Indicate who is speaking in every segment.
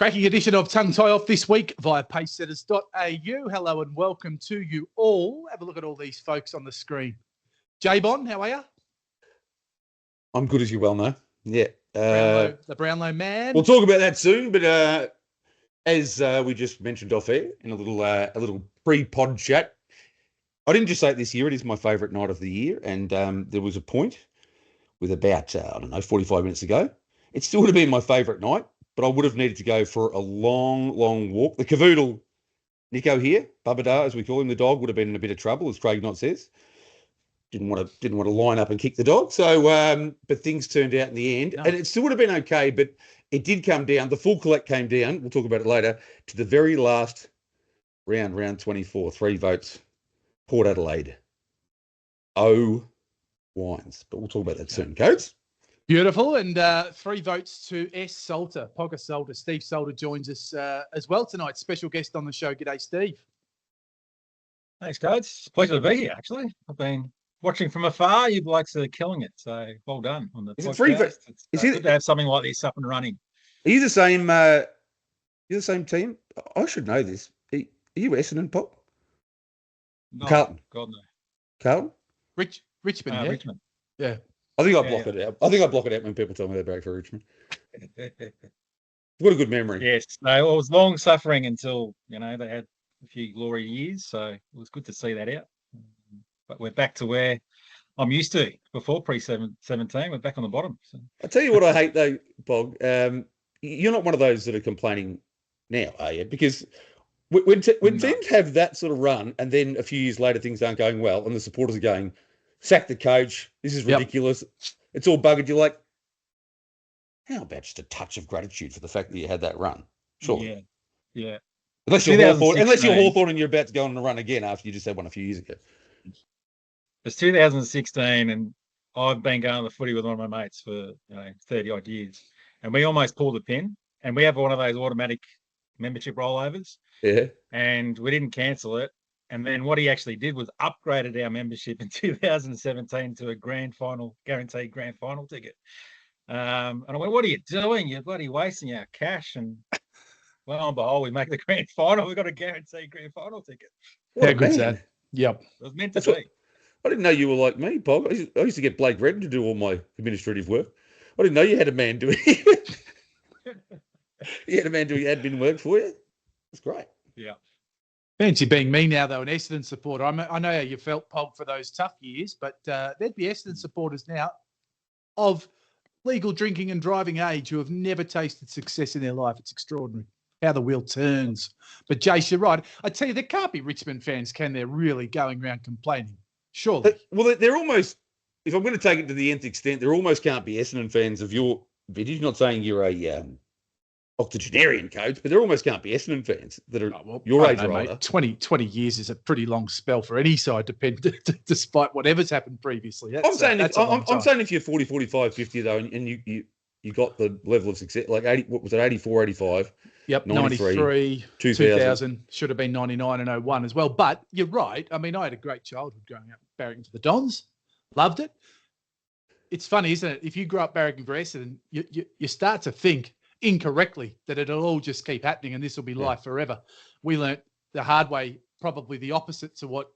Speaker 1: Cracking edition of Tongue Tie Off this week via pacesetters.au. Hello and welcome to you all. Have a look at all these folks on the screen. J-Bon, how are you?
Speaker 2: I'm good, as you well know. Yeah.
Speaker 1: The Brownlow man.
Speaker 2: We'll talk about that soon, but as we just mentioned off air in a little pre-pod chat, I didn't just say it this year, it is my favourite night of the year, and there was a point with about, 45 minutes ago. It still would have been my favourite night, but I would have needed to go for a long, long walk. The cavoodle, Nico here, Bubba as we call him, the dog, would have been in a bit of trouble, as Craig Knott says. Didn't want to line up and kick the dog. So, but things turned out in the end, and it still would have been okay. But it did come down. The full collect came down. We'll talk about it later. To the very last round 24, 3 votes. Port Adelaide. Wines, but we'll talk about that soon. Codes.
Speaker 1: Beautiful, and 3 votes to S. Salter, Pogga Salter. Steve Salter joins us as well tonight. Special guest on the show. G'day, Steve.
Speaker 3: Thanks, Codes. It's a pleasure to be here. Actually, I've been watching from afar. You blokes are killing it, so well done on the podcast. It's good to have something like this up and running.
Speaker 2: Are you the same? You're the same team. I should know this. Are you Essendon, Pop?
Speaker 3: No,
Speaker 2: Carlton.
Speaker 3: God no.
Speaker 2: Carlton.
Speaker 1: Richmond. Yeah.
Speaker 3: Richmond.
Speaker 1: Yeah.
Speaker 2: I think I block it out. I think I block it out when people tell me they're back for Richmond. What a good memory.
Speaker 3: Yes. No, it was long suffering until they had a few glory years, so it was good to see that out. But we're back to where I'm used to before pre-17. We're back on the bottom. So.
Speaker 2: I tell you what I hate though, Bog. You're not one of those that are complaining now, are you? Because when teams have that sort of run, and then a few years later things aren't going well, and the supporters are going, sack the coach. This is ridiculous. Yep. It's all buggered. You're like, how about just a touch of gratitude for the fact that you had that run? Surely.
Speaker 3: Yeah.
Speaker 2: Unless you're Hawthorn and you're about to go on a run again after you just had one a few years ago.
Speaker 3: It's 2016, and I've been going to the footy with one of my mates for 30 odd years, and we almost pulled the pin. And we have one of those automatic membership rollovers.
Speaker 2: Yeah. And
Speaker 3: we didn't cancel it. And then what he actually did was upgraded our membership in 2017 to a guaranteed grand final ticket. And I went, "What are you doing? You're bloody wasting our cash." And lo and behold, we make the grand final. We've got a guaranteed grand final ticket.
Speaker 1: How good's that? Yep.
Speaker 3: It was meant to be.
Speaker 2: I didn't know you were like me, Pog. I used to get Blake Redden to do all my administrative work. I didn't know you had a man doing it. You had a man doing admin work for you. That's great.
Speaker 3: Yeah.
Speaker 1: Fancy being me now, though, an Essendon supporter. I know how you felt, Pog, for those tough years, but there'd be Essendon supporters now of legal drinking and driving age who have never tasted success in their life. It's extraordinary how the wheel turns. But, Jace, you're right. I tell you, there can't be Richmond fans, can there, really going around complaining? Surely.
Speaker 2: Well, they're almost, if I'm going to take it to the nth extent, there almost can't be Essendon fans of your vintage. Not saying you're a octogenarian, Coach, but there almost can't be Essendon fans that are your age or older.
Speaker 1: 20 years is a pretty long spell for any side, despite whatever's happened previously.
Speaker 2: I'm saying if you're 40, 45, 50, though, and you got the level of success, like 80, what was it, 84, 85?
Speaker 1: Yep, 93, 2000, should have been 99 and 01 as well. But you're right. I mean, I had a great childhood growing up barracking for the Dons. Loved it. It's funny, isn't it? If you grew up barracking for Essendon, you start to think incorrectly that it'll all just keep happening and this will be life forever. We learnt the hard way, probably the opposite to what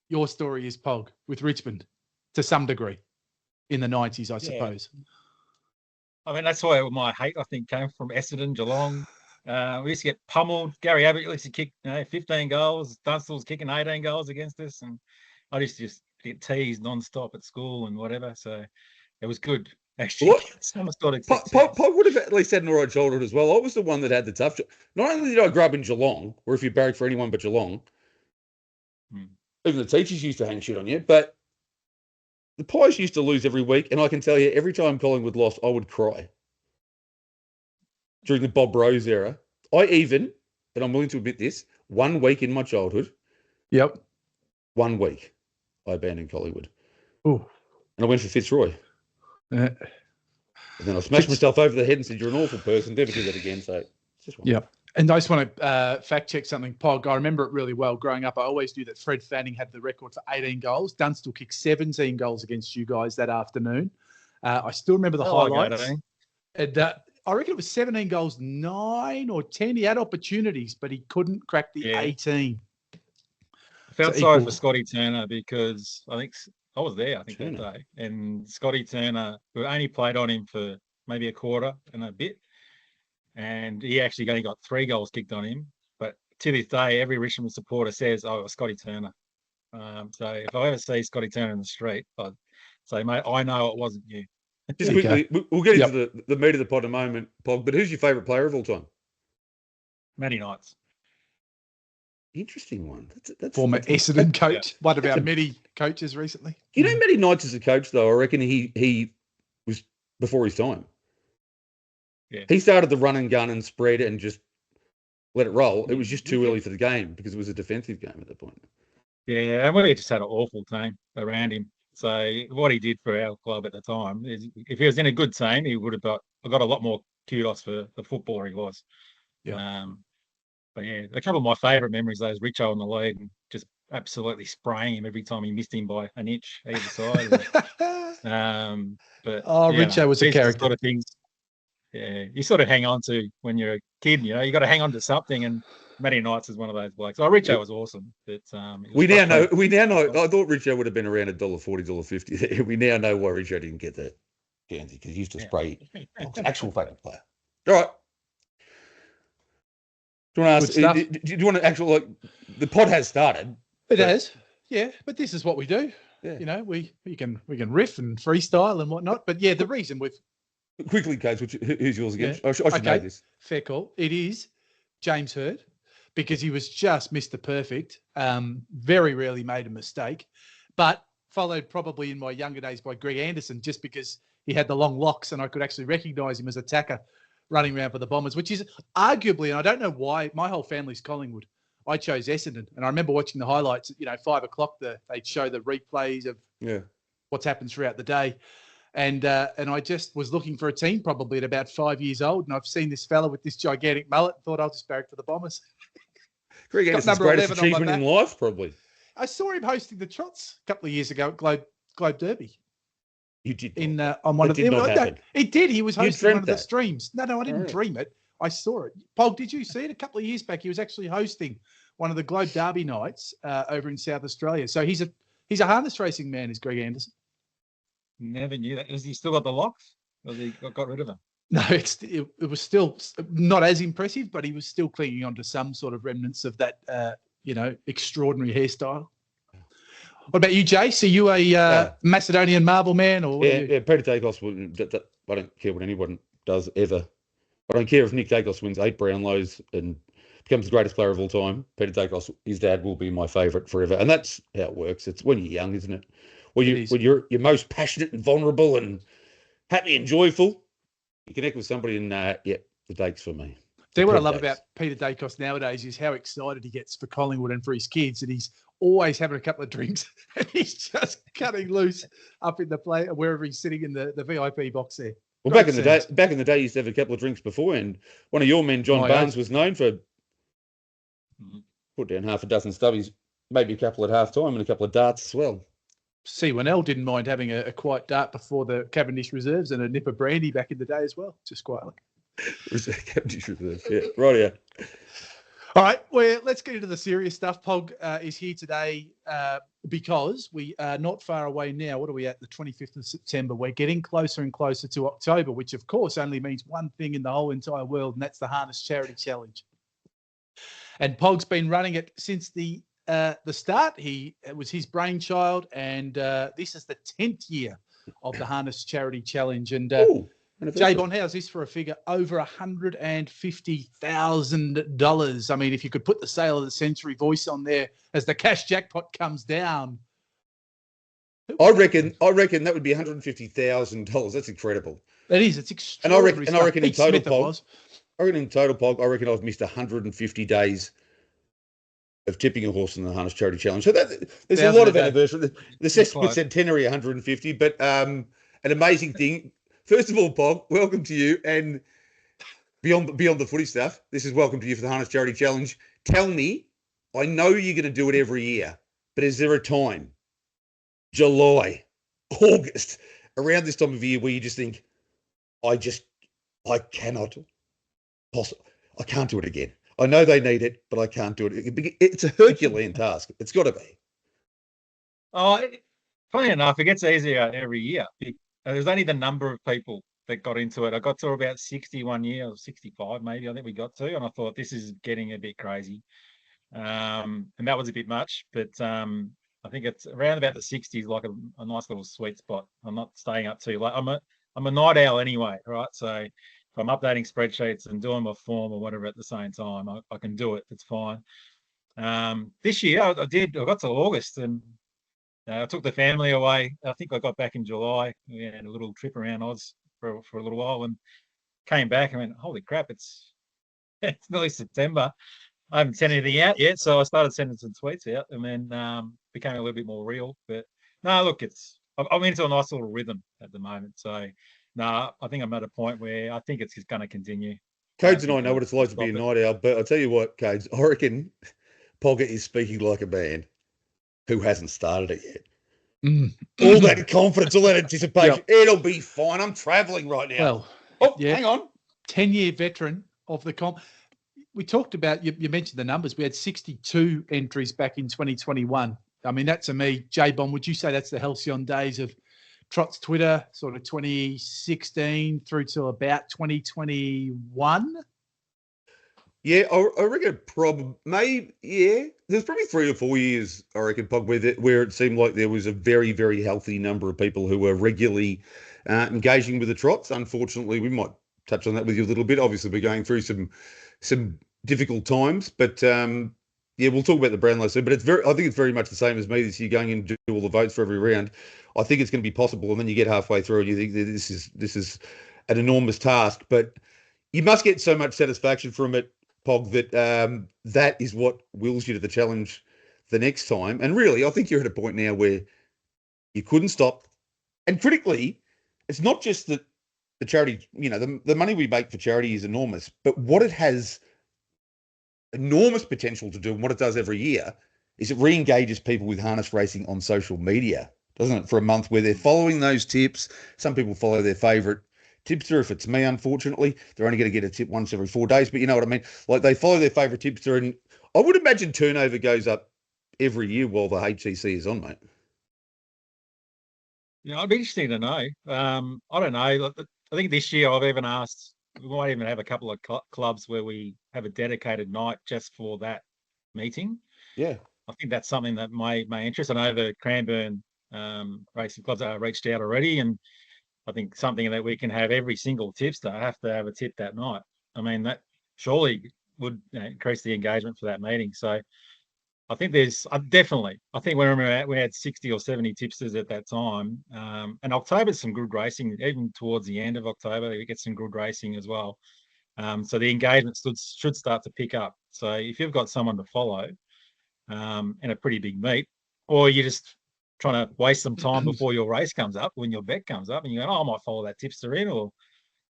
Speaker 1: your story is, Pog, with Richmond to some degree in the 90s, I suppose.
Speaker 3: I mean, that's why my hate, I think, came from Essendon, Geelong. We used to get pummeled. Gary Abbott used to kick 15 goals. Dunstall was kicking 18 goals against us. And I used to just get teased non-stop at school and whatever. So it was good. Actually,
Speaker 2: Pog would have at least had an all right childhood as well. I was the one that had the tough job. Not only did I grow up in Geelong, or if you barracked for anyone but Geelong, even the teachers used to hang shit on you, but the Pies used to lose every week, and I can tell you, every time Collingwood lost, I would cry. During the Bob Rose era, and I'm willing to admit this, 1 week in my childhood, 1 week, I abandoned Collingwood.
Speaker 1: Ooh.
Speaker 2: And I went for Fitzroy. And then I smashed myself over the head and said, "You're an awful person. Never do that again." So it's just one.
Speaker 1: Yep. And I just want to fact check something, Pog. I remember it really well growing up. I always knew that Fred Fanning had the record for 18 goals. Dunstall kicked 17 goals against you guys that afternoon. I still remember the highlights. I reckon it was 17 goals, 9 or 10. He had opportunities, but he couldn't crack the 18.
Speaker 3: I felt sorry for Scotty Turner because I think I was there, that day. And Scotty Turner, who only played on him for maybe a quarter and a bit, and he actually only got 3 goals kicked on him. But to this day, every Richmond supporter says, "Oh, it was Scotty Turner." So if I ever see Scotty Turner in the street, I'd say, "Mate, I know it wasn't you."
Speaker 2: Just quickly, we'll get into the meat of the pod in a moment, Pog. But who's your favourite player of all time?
Speaker 3: Matty Knights.
Speaker 2: Interesting one. That's
Speaker 1: former Essendon coach. One of our many coaches recently.
Speaker 2: You know, Matty Knights as a coach, though, I reckon he was before his time.
Speaker 3: Yeah.
Speaker 2: He started the run and gun and spread and just let it roll. It was just too early for the game because it was a defensive game at that point.
Speaker 3: Yeah, and we just had an awful team around him. So what he did for our club at the time is, if he was in a good team, he would have got a lot more kudos for the footballer he was.
Speaker 1: Yeah.
Speaker 3: But yeah, a couple of my favourite memories, those Richo in the league, and just absolutely spraying him every time he missed him by an inch either side.
Speaker 1: Richo was a character.
Speaker 3: Sort of things, you sort of hang on to when you're a kid. You got to hang on to something, and Matty Knights is one of those blokes. Richo was awesome, but
Speaker 2: we now know. I thought Richo would have been around $1.40, $1.50 there. We now know why Richo didn't get that, Guernsey, because he used to spray. Actual favourite player. All right. Do you want to ask? Do you want to the pod has started?
Speaker 1: It has, yeah. But this is what we do. Yeah. We can riff and freestyle and whatnot. But yeah, the reason we've
Speaker 2: quickly, Coach, who's yours again? I should know this.
Speaker 1: Fair call. It is James Hird, because he was just Mr. Perfect. Very rarely made a mistake, but followed probably in my younger days by Greg Anderson, just because he had the long locks and I could actually recognise him as a tacker running around for the Bombers, which is arguably, and I don't know why, my whole family's Collingwood. I chose Essendon, and I remember watching the highlights. 5 o'clock, they'd show the replays of what's happened throughout the day, and I just was looking for a team probably at about 5 years old, and I've seen this fella with this gigantic mullet, and thought I'll just barrack for the Bombers.
Speaker 2: Greg Anderson's greatest achievement in life, probably.
Speaker 1: I saw him hosting the Trots a couple of years ago at Globe Derby.
Speaker 2: You did
Speaker 1: on one of them. No, it did. He was hosting one of the streams. No, I didn't dream it. I saw it. Pog, did you see it? A couple of years back, he was actually hosting one of the Globe Derby nights over in South Australia. So he's a harness racing man, is Greg Anderson.
Speaker 3: Never knew that. Has he still got the locks? Or has he got rid of them?
Speaker 1: No, it was still not as impressive, but he was still clinging on to some sort of remnants of that, extraordinary hairstyle. What about you, Jace? Are you a Macedonian marble man? Or
Speaker 2: Peter Dacos. I don't care what anyone does ever. I don't care if Nick Dacos wins 8 Brownlows and becomes the greatest player of all time. Peter Dacos, his dad, will be my favourite forever, and that's how it works. It's when you're young, isn't it? When you're most passionate and vulnerable and happy and joyful, you connect with somebody, and the Dakes for me.
Speaker 1: See, what I love about Peter Dacos nowadays is how excited he gets for Collingwood and for his kids, and he's always having a couple of drinks, and he's just cutting loose up in the play wherever he's sitting in the VIP box there.
Speaker 2: Well, back in the day, he used to have a couple of drinks before, and one of your men, John Barnes, was known for put down half a dozen stubbies, maybe a couple at half time, and a couple of darts as well.
Speaker 1: C. Winnell didn't mind having a quiet dart before the Cavendish reserves and a nip of brandy back in the day as well, just quietly.
Speaker 2: Cavendish reserves, yeah, right here.
Speaker 1: All right, well, let's get into the serious stuff. Pog is here today because we are not far away now. What are we at? The 25th of September. We're getting closer and closer to October, which, of course, only means one thing in the whole entire world, and that's the Harness Charity Challenge. And Pog's been running it since the start. It was his brainchild, and this is the 10th year of the Harness Charity Challenge. And J-Bon, how's this for a figure? Over $150,000. I mean, if you could put the Sale of the Century voice on there as the cash jackpot comes down.
Speaker 2: I reckon that would be $150,000. That's incredible.
Speaker 1: It is. It's extraordinary.
Speaker 2: And I reckon in total, Pog, I've missed 150 days of tipping a horse in the Harness Charity Challenge. So there's a lot of anniversary. The centenary 150, but an amazing thing. First of all, Pog, welcome to you, and beyond the footy stuff, this is welcome to you for the Harness Charity Challenge. Tell me, I know you're going to do it every year, but is there a time, July, August, around this time of year where you just think, I just I cannot I can't do it again. I know they need it, but I can't do it. It's a Herculean task. It's got to be.
Speaker 3: Oh, funny enough, it gets easier every year. There's only the number of people that got into it. I got to about 61 year or 65, maybe. I think we got to, and I thought this is getting a bit crazy. And that was a bit much, but I think it's around about the 60s, like a nice little sweet spot. I'm not staying up too late. I'm a night owl anyway, right? So if I'm updating spreadsheets and doing my form or whatever at the same time, I can do it. It's fine. This year I got to August and I took the family away. I think I got back in July. We had a little trip around Oz for a little while and came back and went, holy crap, it's nearly September. I haven't sent anything out yet, so I started sending some tweets out, and then became a little bit more real. But no, look, I'm into a nice little rhythm at the moment. So no, I think I'm at a point where I think it's just going to continue.
Speaker 2: Codes and I know what it's like to be a night owl, but I'll tell you what, Codes, I reckon Pogga is speaking like a man who hasn't started it yet. All that confidence, all that anticipation. Yep. It'll be fine. I'm travelling right now.
Speaker 1: Well,
Speaker 2: hang on.
Speaker 1: 10-year veteran of the comp. We talked about, you mentioned the numbers. We had 62 entries back in 2021. I mean, that to me, J-Bomb, would you say that's the halcyon days of Trot's Twitter, sort of 2016 through to about 2021?
Speaker 2: Yeah, I reckon there's probably 3 or 4 years, I reckon, Pog, where it seemed like there was a very, very healthy number of people who were regularly engaging with the Trots. Unfortunately, we might touch on that with you a little bit. Obviously, we're going through some difficult times, but we'll talk about the Brownlow soon. But I think it's very much the same as me this year, going in to do all the votes for every round. I think it's going to be possible, and then you get halfway through and you think that this is an enormous task. But you must get so much satisfaction from it, Pog, that that is what wills you to the challenge the next time. And really, I think you're at a point now where you couldn't stop. And critically, it's not just that the charity, the money we make for charity is enormous, but what it has enormous potential to do, and what it does every year, is it re-engages people with harness racing on social media, doesn't it? For a month where they're following those tips. Some people follow their favourite tipster. If it's me, unfortunately, they're only going to get a tip once every 4 days, but you know what I mean? Like, they follow their favourite tipster, and I would imagine turnover goes up every year while the HCC is on, mate.
Speaker 3: Yeah, I'd be interesting to know. I don't know. I think this year I've even asked, we might even have a couple of clubs where we have a dedicated night just for that meeting.
Speaker 2: Yeah.
Speaker 3: I think that's something that may interest. I know the Cranbourne racing clubs are reached out already, and I think something that we can have every single tipster have to have a tip that night. I mean, that surely would increase the engagement for that meeting. So I think there's definitely, I think we had 60 or 70 tipsters at that time. And October's some good racing, even towards the end of October, we get some good racing as well. So the engagement should start to pick up. So if you've got someone to follow in a pretty big meet, or you're just trying to waste some time before your race comes up, when your bet comes up, and you go, I might follow that tipster in or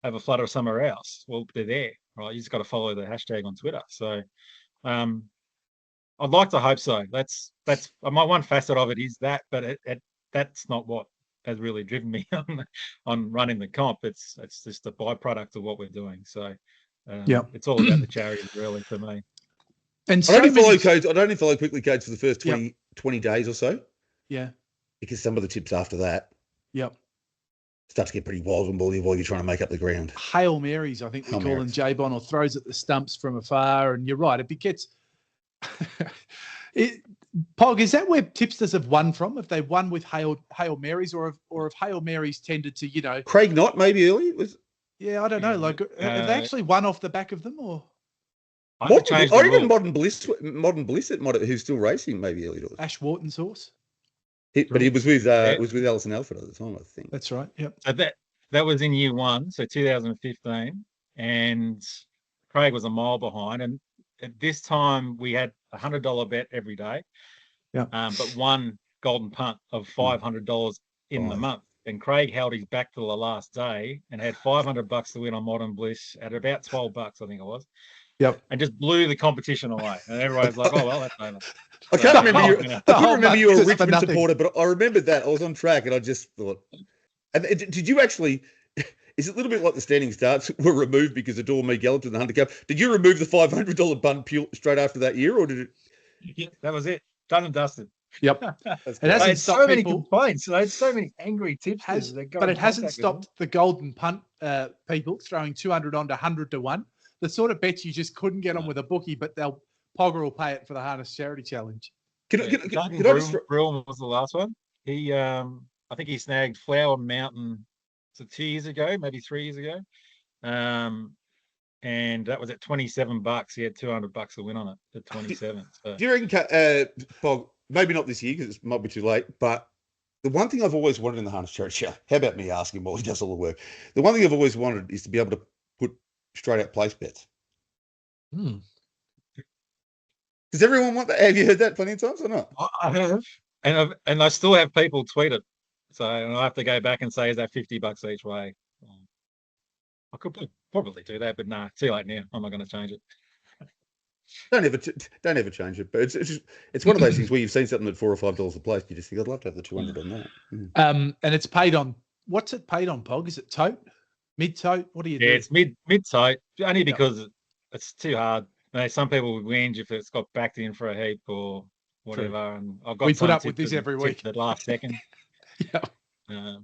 Speaker 3: have a flutter somewhere else. Well, they're there, right? You just got to follow the hashtag on Twitter. So I'd like to hope so. That's my one facet of it is that, but that's not what has really driven me on running the comp. It's just a byproduct of what we're doing. So it's all about the charity really for me.
Speaker 2: And so I only follow quickly codes for the first 20 days or so.
Speaker 1: Yeah.
Speaker 2: Because some of the tips after that start to get pretty wild and woolly while you're trying to make up the ground.
Speaker 1: Hail Marys, I think we call them, J-Bon, or throws at the stumps from afar. And you're right, it gets... Pog, is that where tipsters have won from? Have they won with Hail Marys, or have Hail Marys tended to,
Speaker 2: Craig Knott maybe early?
Speaker 1: I don't know. Like, have they actually won off the back of them, or?
Speaker 2: Or even Modern Bliss, who's still racing maybe early doors.
Speaker 1: Ash Wharton's horse.
Speaker 2: But he was with Alison Alford at the time, I think.
Speaker 1: That's right. Yep.
Speaker 3: So that was in year one, so 2015, and Craig was a mile behind. And at this time, we had $100 bet every day.
Speaker 1: Yeah.
Speaker 3: But one golden punt of $500 in the month. And Craig held his back till the last day and had $500 to win on Modern Bliss at about $12, I think it was.
Speaker 1: Yep.
Speaker 3: And just blew the competition away. And everybody's like, oh, well, that's over.
Speaker 2: I couldn't remember you were a Richmond supporter, but I remembered that. I was on track and I just thought, and did you actually, is it a little bit like the standing starts were removed because of Dormy Gallop in the Hunter Cup? Did you remove the $500 bun straight after that year, or did it?
Speaker 3: Yeah, that was it. Done and dusted.
Speaker 1: Yep.
Speaker 2: It
Speaker 1: hasn't stopped
Speaker 3: many
Speaker 1: people.
Speaker 3: complaints. I had so many angry tipsters.
Speaker 1: But it hasn't stopped the golden punt people throwing 200 on to 100 to 1. The sort of bets you just couldn't get on with a bookie, but Pogga will pay it for the Harness Charity Challenge.
Speaker 2: Can I just...
Speaker 3: Brownlow was the last one. He, I think he snagged Flower Mountain 2 years ago, maybe 3 years ago. And that was at $27. He had $200 to win on it at 27. So.
Speaker 2: Do you reckon, Pog, maybe not this year because it might be too late, but the one thing I've always wanted in the Harness Charity Show, how about me asking him while he does all the work? The one thing I've always wanted is to be able to put straight out place bets. Does everyone want that? Have you heard that plenty of times or not?
Speaker 3: I have, and I still have people tweet it. So I have to go back and say, is that $50 each way? I could probably do that, but nah, too late now. I'm not going to change it.
Speaker 2: Don't ever change it. But it's one of those things where you've seen something at $4 or $5 a place, you just think I'd love to have the 200 on that.
Speaker 1: And it's paid on. What's it paid on, Pog? Is it tote, mid tote? What do you do?
Speaker 3: Yeah, it's mid tote. Only because it's too hard. You know, some people would whinge if it's got backed in for a heap or whatever.
Speaker 1: True.
Speaker 3: And I've got
Speaker 1: we put up with this every week.
Speaker 3: The last second.
Speaker 1: Yeah.
Speaker 3: We know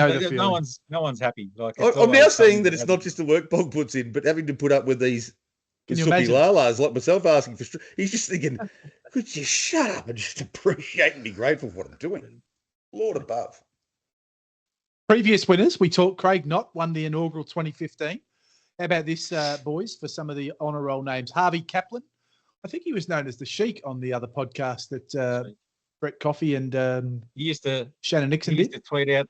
Speaker 3: the feeling. No one's happy. Like,
Speaker 2: I'm now seeing that it's not just the work Pog puts in, but having to put up with these soupy lalas like myself asking for. He's just thinking, could you shut up and just appreciate and be grateful for what I'm doing? Lord above.
Speaker 1: Previous winners, we talked. Craig Knott won the inaugural 2015. How about this, boys, for some of the honour roll names? Harvey Kaplan. I think he was known as the Sheik on the other podcast that Brett Coffey and Shannon Nixon
Speaker 3: did. He used to tweet out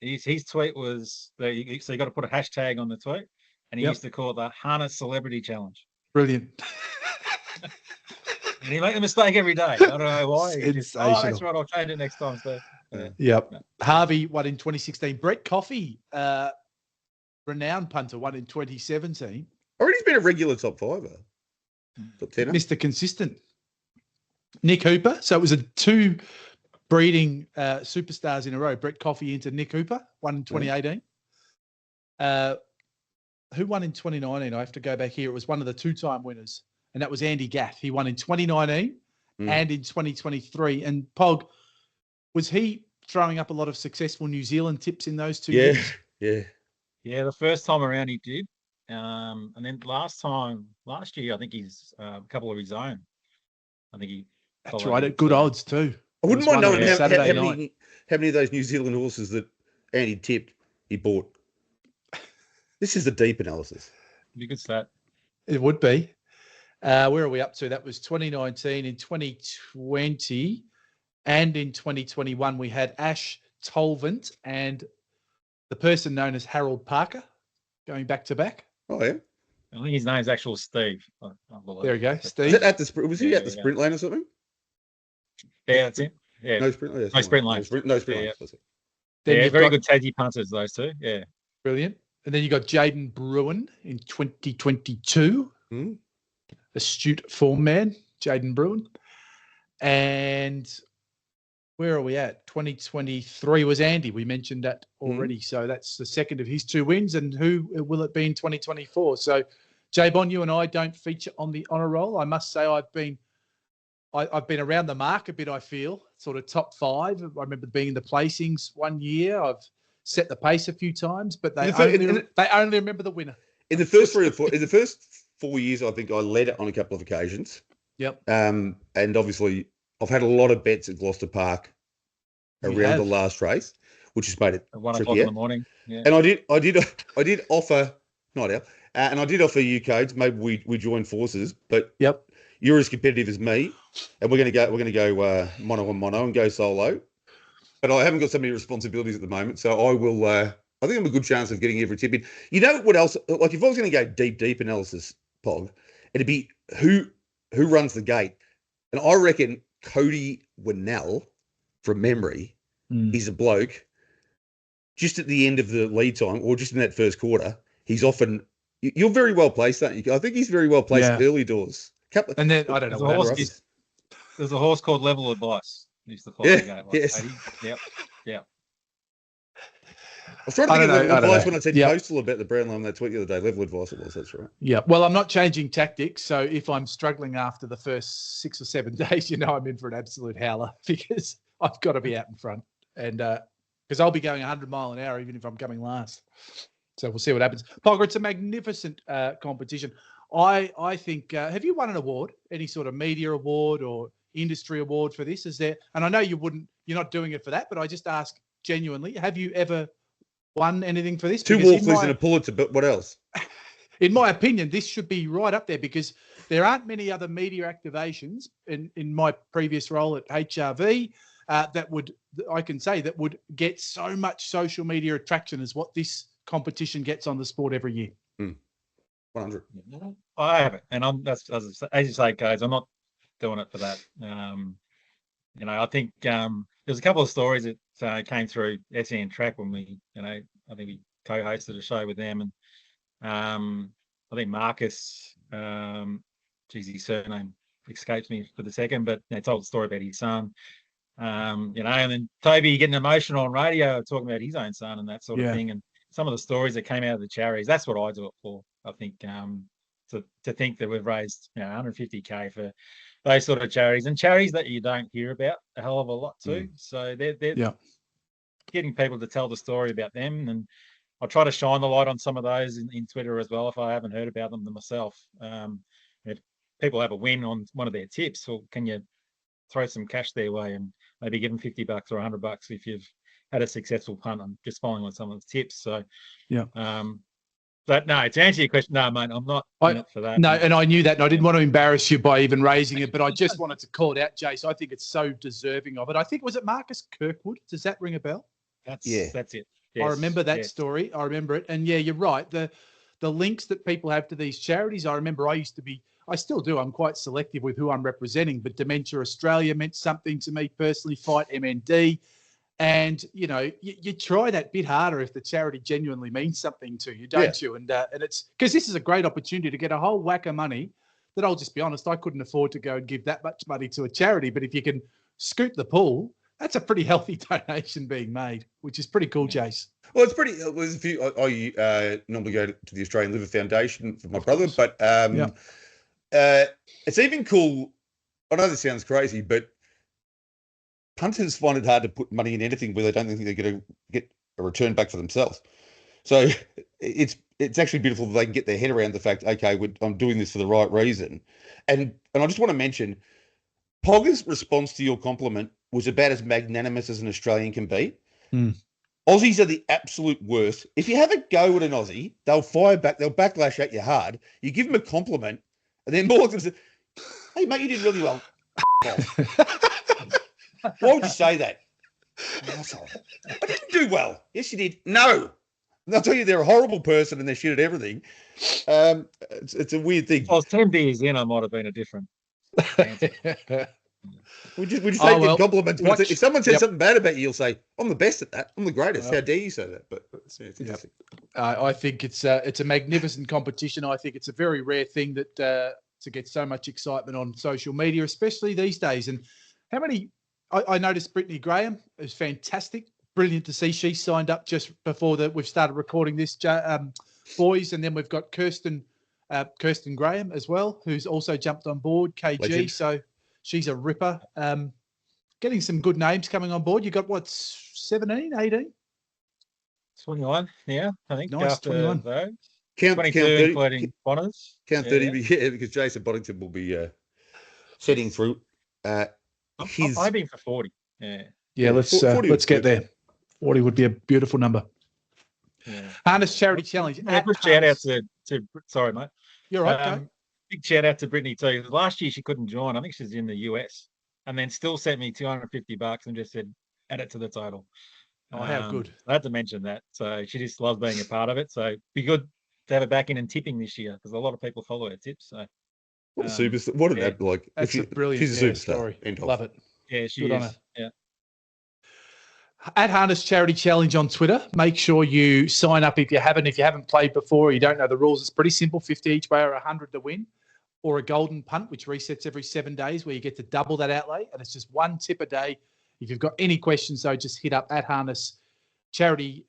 Speaker 3: his tweet was, so you got to put a hashtag on the tweet, and he used to call it the Harness Celebrity Challenge.
Speaker 1: Brilliant.
Speaker 3: And he made the mistake every day. I don't know why.
Speaker 1: That's
Speaker 3: right, I'll change it next time. So,
Speaker 1: Yep. Harvey won in 2016. Brett Coffey, renowned punter, won in 2017.
Speaker 2: Already been a regular top fiver. Top 10.
Speaker 1: Mr. Consistent. Nick Hooper. So it was 2 breeding superstars in a row. Brett Coffey into Nick Hooper, won in 2018. Who won in 2019? I have to go back here. It was one of the 2-time winners, and that was Andy Gath. He won in 2019 and in 2023. And Pog, was he throwing up a lot of successful New Zealand tips in those 2 years?
Speaker 3: Yeah, the first time around he did. And then last year, I think he's a couple of his own. I think he.
Speaker 1: That's right, at good odds too.
Speaker 2: I wouldn't mind knowing how many of those New Zealand horses that Andy tipped he bought. This is a deep analysis.
Speaker 3: Be good stat.
Speaker 1: It would be. Where are we up to? That was 2019. In 2020 and in 2021, we had Ash Tolvent and the person known as Harold Parker going back to back.
Speaker 2: Oh, yeah.
Speaker 3: I think his name's actual Steve.
Speaker 1: There we go, Steve.
Speaker 2: Was that was he at the sprint lane or something?
Speaker 3: Yeah, that's it. Yeah.
Speaker 2: No sprint lane.
Speaker 3: No sprint lane.
Speaker 2: No sprint lane.
Speaker 3: Yeah, very good Tassie punters, those two. Yeah.
Speaker 1: Brilliant. And then you got Jaden Bruin in 2022. Astute form man, Jaden Bruin. And where are we at? 2023 was Andy. We mentioned that already. So that's the second of his 2 wins. And who will it be in 2024? So, J-Bon, you and I don't feature on the honour roll. I must say I've been around the mark a bit, I feel. Sort of top 5. I remember being in the placings one year. I've set the pace a few times, but they only remember the winner.
Speaker 2: In the first 3 or 4, in the first 4 years, I think I led it on a couple of occasions.
Speaker 1: Yep.
Speaker 2: And obviously, I've had a lot of bets at Gloucester Park around the last race, which has made it
Speaker 3: at 1
Speaker 2: trickier.
Speaker 3: o'clock in the morning. Yeah.
Speaker 2: And I did offer not out, and I did offer you codes. Maybe we join forces, but you're as competitive as me, and we're going to go mono and mono and go solo. But I haven't got so many responsibilities at the moment, so I will. I think I'm a good chance of getting every tip in. You know what else? Like if I was going to go deep analysis, Pog, it'd be who runs the gate, and I reckon Cody Winnell, from memory, is a bloke. Just at the end of the lead time, or just in that first quarter, he's often. You're very well placed, aren't you? I think he's very well placed early doors.
Speaker 1: And then I don't know what
Speaker 3: there's a horse called Level Advice. Used to follow the game. Like 80. Yep.
Speaker 2: was trying to think of level advice when I said
Speaker 1: Yep.
Speaker 2: postal about the Brownlow on that tweet the other day. Level advice it was, that's right.
Speaker 1: Yeah. Well, I'm not changing tactics. So if I'm struggling after the first 6 or 7 days, I'm in for an absolute howler because I've got to be out in front. And because I'll be going 100 mile an hour, even if I'm coming last. So we'll see what happens. Pogga, it's a magnificent competition. I think, have you won an award, any sort of media award or industry award for this? Is there, and I know you're not doing it for that, but I just ask genuinely, have you ever won anything for this?
Speaker 2: 2 Walkleys and a Pulitzer, but what else?
Speaker 1: In my opinion, this should be right up there because there aren't many other media activations in my previous role at HRV that would get so much social media attraction as what this competition gets on the sport every year.
Speaker 2: 100.
Speaker 3: I haven't, and as you say, guys, I'm not doing it for that. I think there's a couple of stories that came through SEN Track when we, I think we co-hosted a show with them, and I think Marcus, his surname escapes me for the second, but told a story about his son. And then Toby getting emotional on radio talking about his own son and that sort of thing, and some of the stories that came out of the charities. That's what I do it for. I think to think that we've raised 150K for those sort of charities, and charities that you don't hear about a hell of a lot too. So they're getting people to tell the story about them, and I try to shine the light on some of those in Twitter as well if I haven't heard about them myself. If people have a win on one of their tips, or can you throw some cash their way and maybe give them $50 or $100 if you've had a successful punt on just following on some of the tips. So but no, to answer your question, no, mate, I'm not in it for that.
Speaker 1: No, and I knew that, and I didn't want to embarrass you by even raising it, but I just wanted to call it out, Jace. I think it's so deserving of it. I think, was it Marcus Kirkwood? Does that ring a bell?
Speaker 3: That's it. Yes.
Speaker 1: I remember that story. I remember it. And you're right. The links that people have to these charities, I remember I still do. I'm quite selective with who I'm representing, but Dementia Australia meant something to me personally, Fight MND. And, you try that bit harder if the charity genuinely means something to you, don't you? And it's because this is a great opportunity to get a whole whack of money that, I'll just be honest, I couldn't afford to go and give that much money to a charity. But if you can scoop the pool, that's a pretty healthy donation being made, which is pretty cool, Jace.
Speaker 2: Well, it's pretty. There's a few. I normally go to the Australian Liver Foundation for my brother, but it's even cool. I know this sounds crazy, but punters find it hard to put money in anything where they don't think they're going to get a return back for themselves. So it's actually beautiful that they can get their head around the fact, okay, I'm doing this for the right reason. And I just want to mention, Pogga's response to your compliment was about as magnanimous as an Australian can be. Aussies are the absolute worst. If you have a go at an Aussie, they'll fire back, they'll backlash at you hard. You give them a compliment, and then more than say, hey, mate, you did really well. Why would you say that? I didn't do well. Yes, you did. No. And they'll tell you they're a horrible person and they're shit at everything. It's a weird thing.
Speaker 3: If I was 10 beers in, I might have been a different answer.
Speaker 2: We just take good compliments. But if someone says something bad about you, you'll say, I'm the best at that. I'm the greatest. How dare you say that? But it's interesting.
Speaker 1: I think it's a magnificent competition. I think it's a very rare thing that to get so much excitement on social media, especially these days. And how many... I noticed Brittany Graham is fantastic. Brilliant to see she signed up just before we've started recording this, boys. And then we've got Kirsten Graham as well, who's also jumped on board, KG. Legend. So she's a ripper. Getting some good names coming on board. You got what, 17, 18?
Speaker 3: 21, yeah, I think.
Speaker 1: Nice, 21.
Speaker 2: Count
Speaker 3: 22,
Speaker 2: 30,
Speaker 3: including Bonners.
Speaker 2: Count 30, because Jason Boddington will be setting through.
Speaker 3: I'm hoping for 40.
Speaker 1: Yeah, let's get there. 40 would be a beautiful number. Yeah. Harness Charity Challenge.
Speaker 3: Shout out to sorry, mate.
Speaker 1: You're right.
Speaker 3: Big shout out to Brittany too. Last year she couldn't join. I think she's in the US, and then still sent me $250 and just said, add it to the total.
Speaker 1: Oh, how good.
Speaker 3: I had to mention that. So she just loves being a part of it. So be good to have her back in and tipping this year because a lot of people follow her tips. So
Speaker 2: what a superstar! What an app like?
Speaker 1: That's a brilliant.
Speaker 2: She's a superstar.
Speaker 1: Story. Love it.
Speaker 3: Yeah, she
Speaker 1: good
Speaker 3: is. Yeah.
Speaker 1: At Harness Charity Challenge on Twitter, make sure you sign up if you haven't. If you haven't played before, or you don't know the rules. It's pretty simple: 50 each way or 100 to win, or a golden punt, which resets every 7 days, where you get to double that outlay, and it's just one tip a day. If you've got any questions, though, just hit up at Harness Charity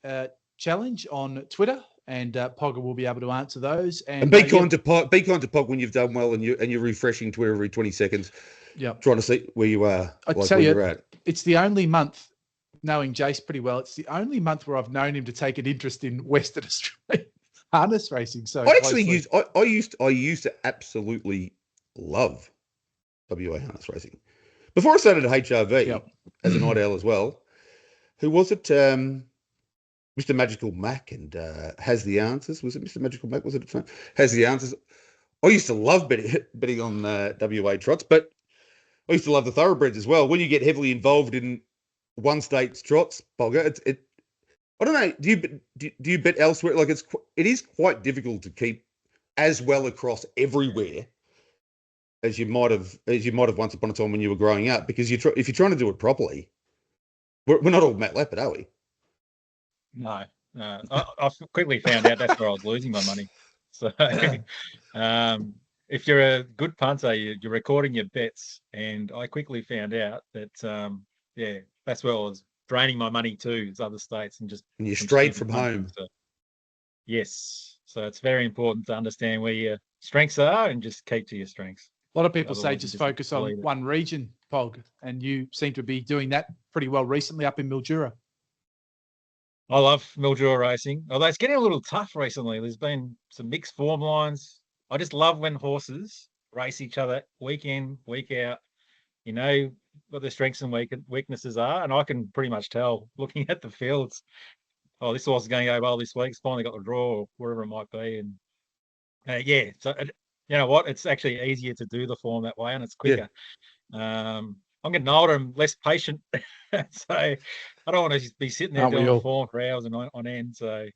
Speaker 1: challenge on Twitter, and Pogga will be able to answer those.
Speaker 2: And be kind to Pog when you've done well, and you're refreshing Twitter every 20 seconds.
Speaker 1: Yeah,
Speaker 2: trying to see where you are.
Speaker 1: I tell you, you're at. It's the only month, knowing Jace pretty well, it's the only month where I've known him to take an interest in Western Australia harness racing. So
Speaker 2: I actually used to absolutely love WA harness racing before I started at HRV as a night owl as well. Who was it? Mr. Magical Mac and Has the Answers. Was it Mr. Magical Mac? Was it Has the Answers? I used to love betting on WA trots, but I used to love the thoroughbreds as well. When you get heavily involved in one state's trots, Pogga, I don't know. Do you bet elsewhere? Like it is quite difficult to keep as well across everywhere as you might have once upon a time when you were growing up. Because if you're trying to do it properly, we're not all Matt Leopard, are we?
Speaker 3: No. I quickly found out that's where I was losing my money. So, if you're a good punter, you're recording your bets, and I quickly found out that that's where I was draining my money to, is other states, and
Speaker 2: you're straight from home.
Speaker 3: So, yes, so it's very important to understand where your strengths are and just keep to your strengths.
Speaker 1: A lot of people say just focus on one region, Pog, and you seem to be doing that pretty well recently up in Mildura.
Speaker 3: I love Mildura racing, although it's getting a little tough recently. There's been some mixed form lines. I just love when horses race each other week in, week out. You know what their strengths and weaknesses are, and I can pretty much tell looking at the fields. Oh, this horse is going to go well this week. It's finally got the draw, or whatever it might be. And so you know what? It's actually easier to do the form that way, and it's quicker. Yeah. I'm getting older and less patient, so I don't want to be sitting there doing form for hours and on end. So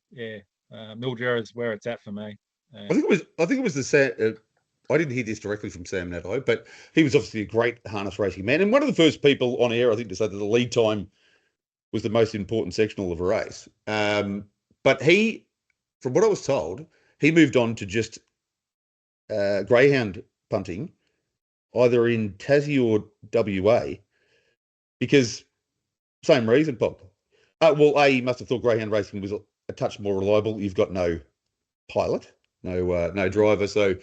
Speaker 3: Mildura is where it's at for me.
Speaker 2: I think it was the I didn't hear this directly from Sam Natto, but he was obviously a great harness racing man, and one of the first people on air, I think, to say that the lead time was the most important sectional of a race. But he, from what I was told, he moved on to just greyhound punting, either in Tassie or WA, because same reason, Bob. He must have thought greyhound racing was a touch more reliable. You've got no pilot, no driver, so.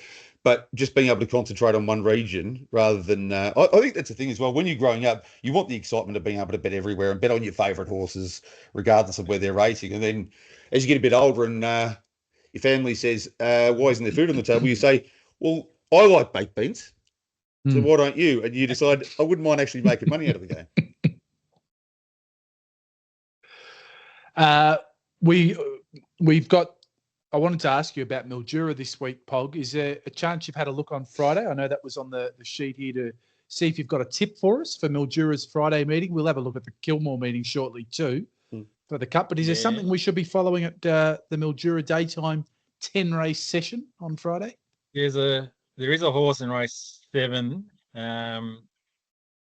Speaker 2: But just being able to concentrate on one region rather than, I think that's the thing as well. When you're growing up, you want the excitement of being able to bet everywhere and bet on your favourite horses, regardless of where they're racing. And then as you get a bit older and your family says, why isn't there food on the table? You say, well, I like baked beans, so why don't you? And you decide, I wouldn't mind actually making money out of the game.
Speaker 1: We've got, I wanted to ask you about Mildura this week, Pog. Is there a chance you've had a look on Friday? I know that was on the sheet here to see if you've got a tip for us for Mildura's Friday meeting. We'll have a look at the Kilmore meeting shortly too for the Cup. But is there something we should be following at the Mildura daytime 10-race session on Friday?
Speaker 3: There is a horse in race 7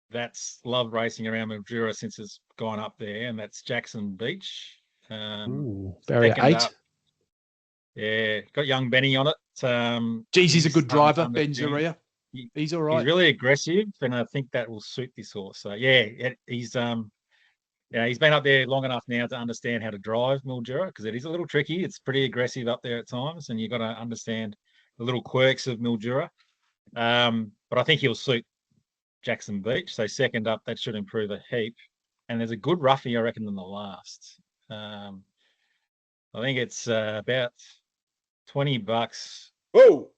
Speaker 3: that's loved racing around Mildura since it's gone up there, and that's Jackson Beach.
Speaker 1: Barrier 8.
Speaker 3: Yeah, got young Benny on it.
Speaker 1: He's a good driver, Ben Zaria. He's all right.
Speaker 3: He's really aggressive, and I think that will suit this horse. So he's been up there long enough now to understand how to drive Mildura, because it is a little tricky. It's pretty aggressive up there at times, and you've got to understand the little quirks of Mildura. But I think he'll suit Jackson Beach. So second up, that should improve a heap. And there's a good roughie, I reckon, in the last. I think it's about $20.
Speaker 2: Oh,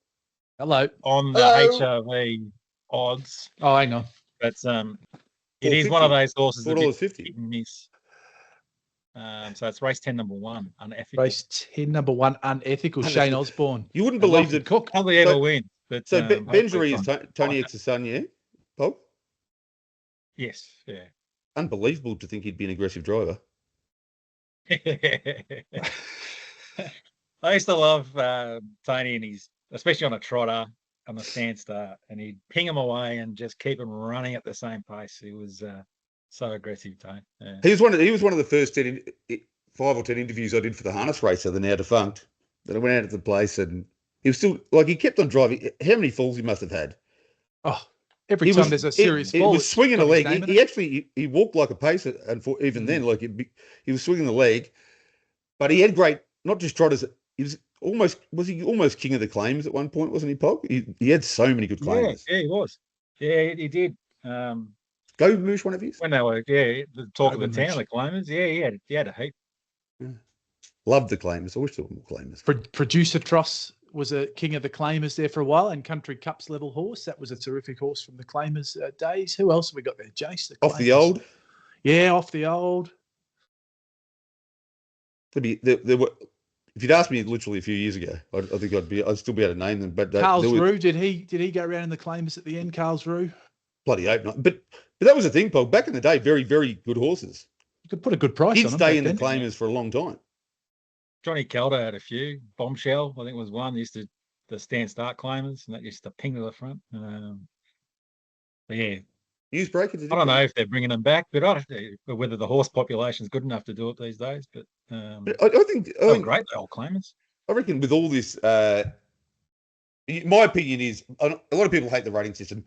Speaker 1: hello
Speaker 3: on the HRV odds.
Speaker 1: Oh, hang on.
Speaker 3: But it is one of those horses that
Speaker 2: $4.50.
Speaker 3: miss. So it's race 10, number 1, unethical.
Speaker 1: Race 10, number 1, unethical. Shane Osborne.
Speaker 2: You wouldn't believe that
Speaker 1: Cook
Speaker 3: probably ever win. But
Speaker 2: so Benjury is Tony X's son, yeah, Bob?
Speaker 3: Yes, yeah.
Speaker 2: Unbelievable to think he'd be an aggressive driver.
Speaker 3: I used to love Tony, and he's especially on a trotter, on a stand start, and he'd ping him away and just keep him running at the same pace. He was so aggressive, Tony. Yeah.
Speaker 2: He was one of the first 5 or 10 interviews I did for the harness racer, the now defunct. That I went out to the place, and he was still he kept on driving. How many falls he must have had?
Speaker 1: Oh, every time there's a serious fall.
Speaker 2: He was swinging a leg. He actually walked like a pacer, and even then, he was swinging the leg. But he had great, not just trotters. He was he almost king of the claims at one point, wasn't he, Pog? He had so many good claimers.
Speaker 3: Yeah, he was. Yeah, he did.
Speaker 2: Go Moosh, one of his.
Speaker 3: When they were, the talk of the
Speaker 1: Moosh.
Speaker 3: town, the claimers. Yeah, he had a heap.
Speaker 2: Yeah. Loved the claimers. I wish there were more claimers.
Speaker 1: Producer Tross was a king of the claimers there for a while, and Country Cup's little horse. That was a terrific horse from the claimers days. Who else have we got there? Jace, the
Speaker 2: Off the
Speaker 1: claimers.
Speaker 2: old.
Speaker 1: Yeah, off the old.
Speaker 2: There were. If you'd asked me literally a few years ago, I think I'd still be able to name them. But
Speaker 1: Carlsruhe, did he go around in the claimers at the end? Carlsruhe,
Speaker 2: bloody hope not. But that was the thing, Paul. Back in the day, very, very good horses.
Speaker 1: You could put a good price on them.
Speaker 2: He'd stay in the claimers for a long time.
Speaker 3: Johnny Calder had a few. Bombshell, I think, was one. Used to the stand start claimers, and that used to ping to the front. Yeah.
Speaker 2: Newsbreaker.
Speaker 3: I don't know if they're bringing them back, but I don't know whether the horse population is good enough to do it these days. But
Speaker 2: I think
Speaker 3: great, the old claimers.
Speaker 2: I reckon with all this, my opinion is a lot of people hate the rating system.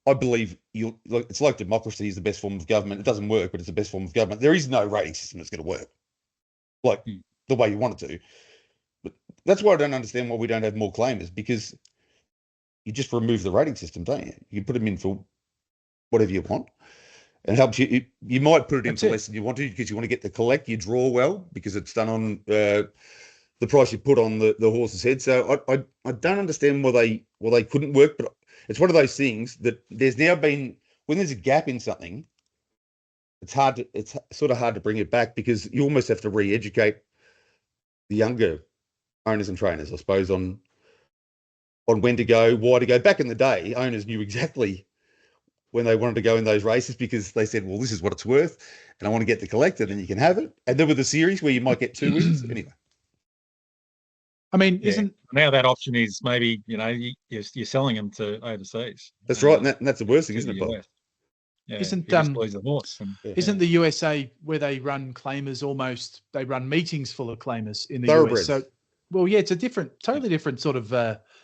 Speaker 2: I believe it's like democracy is the best form of government. It doesn't work, but it's the best form of government. There is no rating system that's going to work like the way you want it to. But that's why I don't understand why we don't have more claimers, because you just remove the rating system, don't you? You can put them in for whatever you want. It helps you. You might put it in for less than you want to, because you want to get the collect. You draw well because it's done on the price you put on the horse's head. So I don't understand why they couldn't work, but it's one of those things that there's now been, when there's a gap in something, it's sort of hard to bring it back, because you almost have to re-educate the younger owners and trainers, I suppose, on when to go, why to go. Back in the day, owners knew exactly when they wanted to go in those races, because they said, well, this is what it's worth, and I want to get the collector, then you can have it. And there were the series where you might get 2 wins. Anyway.
Speaker 1: I mean,
Speaker 3: now that option is maybe, you're selling them to overseas.
Speaker 2: That's right, and that's the worst thing, isn't it, Bob?
Speaker 3: Yeah,
Speaker 1: isn't
Speaker 3: the horse
Speaker 1: isn't the USA where they run claimers they run meetings full of claimers in the US? So, well, yeah, it's a totally different sort of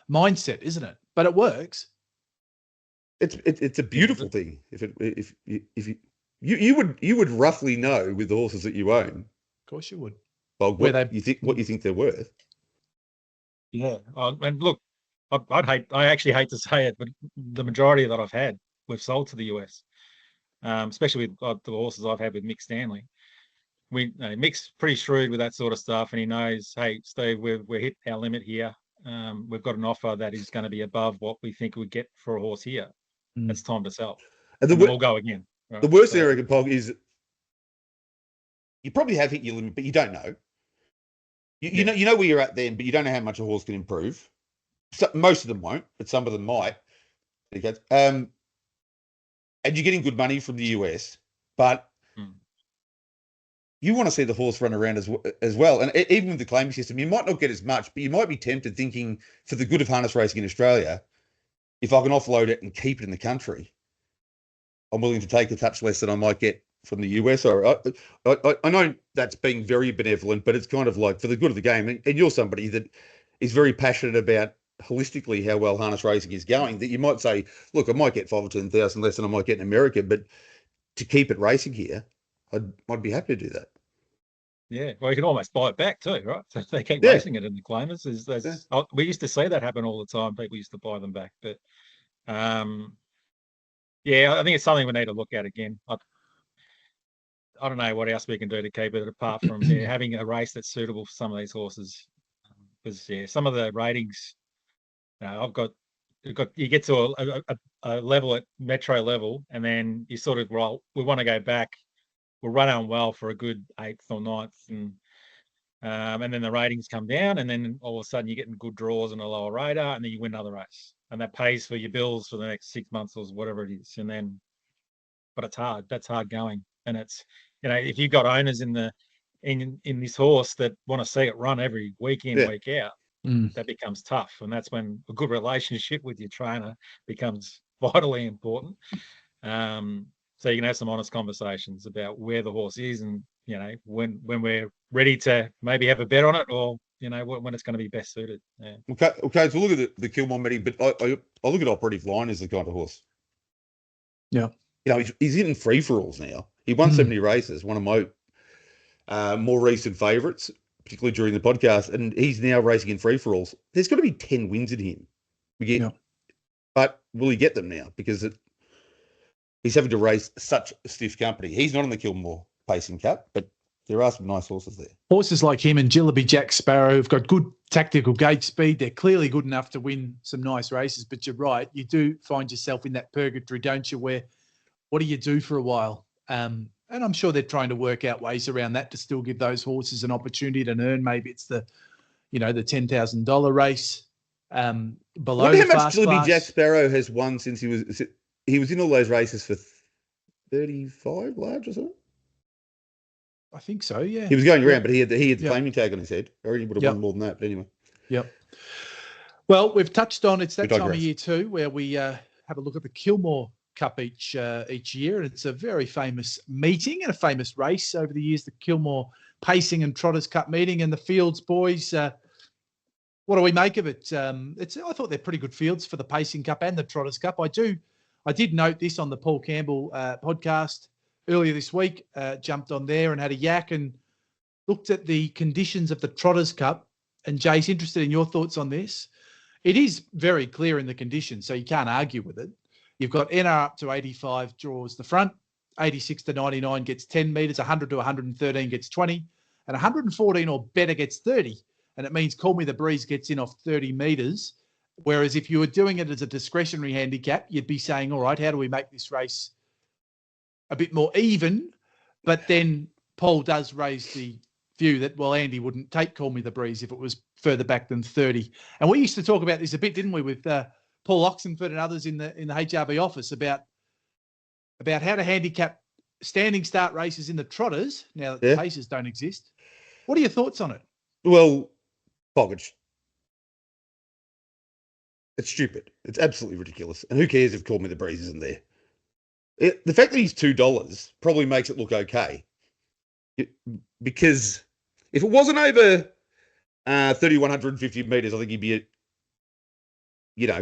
Speaker 1: mindset, isn't it? But it works.
Speaker 2: It's a beautiful thing. If you would roughly know with the horses that you own.
Speaker 1: Of course, you would.
Speaker 2: Well, what you think they're worth.
Speaker 3: Yeah, and look, I actually hate to say it, but the majority that I've had, we've sold to the US, especially with the horses I've had with Mick Stanley. Mick's pretty shrewd with that sort of stuff, and he knows, hey, Steve, we've hit our limit here. We've got an offer that is going to be above what we think we'd get for a horse here. It's time to sell. And then we'll go again.
Speaker 2: Right? The worst thing I reckon, Pog, is you probably have hit your limit, but you don't know. You know where you're at then, but you don't know how much a horse can improve. Most of them won't, but some of them might. And you're getting good money from the US, but you want to see the horse run around as well. And even with the claiming system, you might not get as much, but you might be tempted thinking, for the good of harness racing in Australia, if I can offload it and keep it in the country, I'm willing to take a touch less than I might get from the US. Or I know that's being very benevolent, but it's kind of like for the good of the game. And you're somebody that is very passionate about holistically how well harness racing is going, that you might say, look, I might get 5,000 or 10,000 less than I might get in America, but to keep it racing here, I'd be happy to do that.
Speaker 3: Yeah, well, you can almost buy it back too, right? So if they keep racing it in the claimers. We used to see that happen all the time. People used to buy them back, but I think it's something we need to look at again. I don't know what else we can do to keep it apart from having a race that's suitable for some of these horses. Because some of the ratings, you get to a level at metro level, and then you sort of we want to go back. We'll run on well for a good 8th or 9th, and then the ratings come down, and then all of a sudden you're getting good draws and a lower radar, and then you win another race, and that pays for your bills for the next 6 months or whatever it is. But it's hard. That's hard going, and it's if you've got owners in this horse that want to see it run every week in, week out, that becomes tough, and that's when a good relationship with your trainer becomes vitally important. So you can have some honest conversations about where the horse is, and when we're ready to maybe have a bet on it, or when it's going to be best suited. Yeah.
Speaker 2: Okay. So look at the Kilmore Medal, but I look at Operative Line as the kind of horse.
Speaker 1: Yeah.
Speaker 2: He's in free for alls now. He won 70 races. One of my more recent favourites, particularly during the podcast, and he's now racing in free-for-alls. There's got to be 10 wins in him. But will he get them now? Because he's having to race such stiff company. He's not in the Kilmore Pacing Cup, but there are some nice horses there.
Speaker 1: Horses like him and Jillaby Jack Sparrow have got good tactical gate speed. They're clearly good enough to win some nice races. But you're right, you do find yourself in that purgatory, don't you, where what do you do for a while? And I'm sure they're trying to work out ways around that to still give those horses an opportunity to earn. Maybe it's the $10,000 race below the fast class.
Speaker 2: How much Jillaby Jack Sparrow has won since he was in all those races for 35 large or something?
Speaker 1: I think so, yeah.
Speaker 2: He was going around, but he had the claiming tag on his head. I reckon he would have won more than that, but anyway.
Speaker 1: Yep. Well, we've touched on it's that time of year too, where we have a look at the Kilmore Cup each year, and it's a very famous meeting and a famous race over the years. The Kilmore Pacing and Trotters Cup meeting, and the fields, boys. What do we make of it? I thought they're pretty good fields for the Pacing Cup and the Trotters Cup. I did note this on the Paul Campbell podcast earlier this week. Jumped on there and had a yak and looked at the conditions of the Trotters Cup. And Jace, interested in your thoughts on this. It is very clear in the conditions, so you can't argue with it. You've got NR up to 85 draws the front, 86 to 99 gets 10 metres, 100 to 113 gets 20, and 114 or better gets 30. And it means Call Me the Breeze gets in off 30 metres. Whereas if you were doing it as a discretionary handicap, you'd be saying, all right, how do we make this race a bit more even? But then Paul does raise the view that, well, Andy wouldn't take Call Me the Breeze if it was further back than 30. And we used to talk about this a bit, didn't we, with Paul Oxenford and others in the HRB office about how to handicap standing start races in the Trotters now that the paces don't exist. What are your thoughts on it?
Speaker 2: Well, Pogga, it's stupid. It's absolutely ridiculous. And who cares if Call Me the Breeze isn't there? The fact that he's $2 probably makes it look okay. Because if it wasn't over 3,150 metres, I think he'd be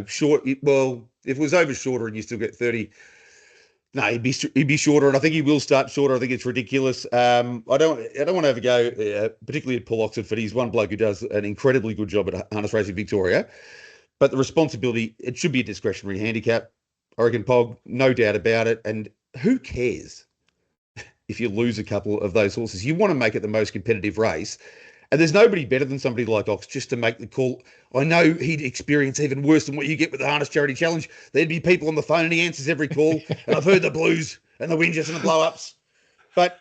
Speaker 2: short. Well, if it was over shorter and you still get 30, no, he'd be shorter, and I think he will start shorter. I think it's ridiculous. I don't want to overgo, particularly at Paul Oxenford. He's one bloke who does an incredibly good job at Harness Racing Victoria, but the responsibility, it should be a discretionary handicap. I reckon Pog, no doubt about it. And who cares if you lose a couple of those horses? You want to make it the most competitive race. And there's nobody better than somebody like Ox just to make the call. I know he'd experience even worse than what you get with the Harness Charity Challenge. There'd be people on the phone and he answers every call. And I've heard the blues and the whinges and the blow-ups. But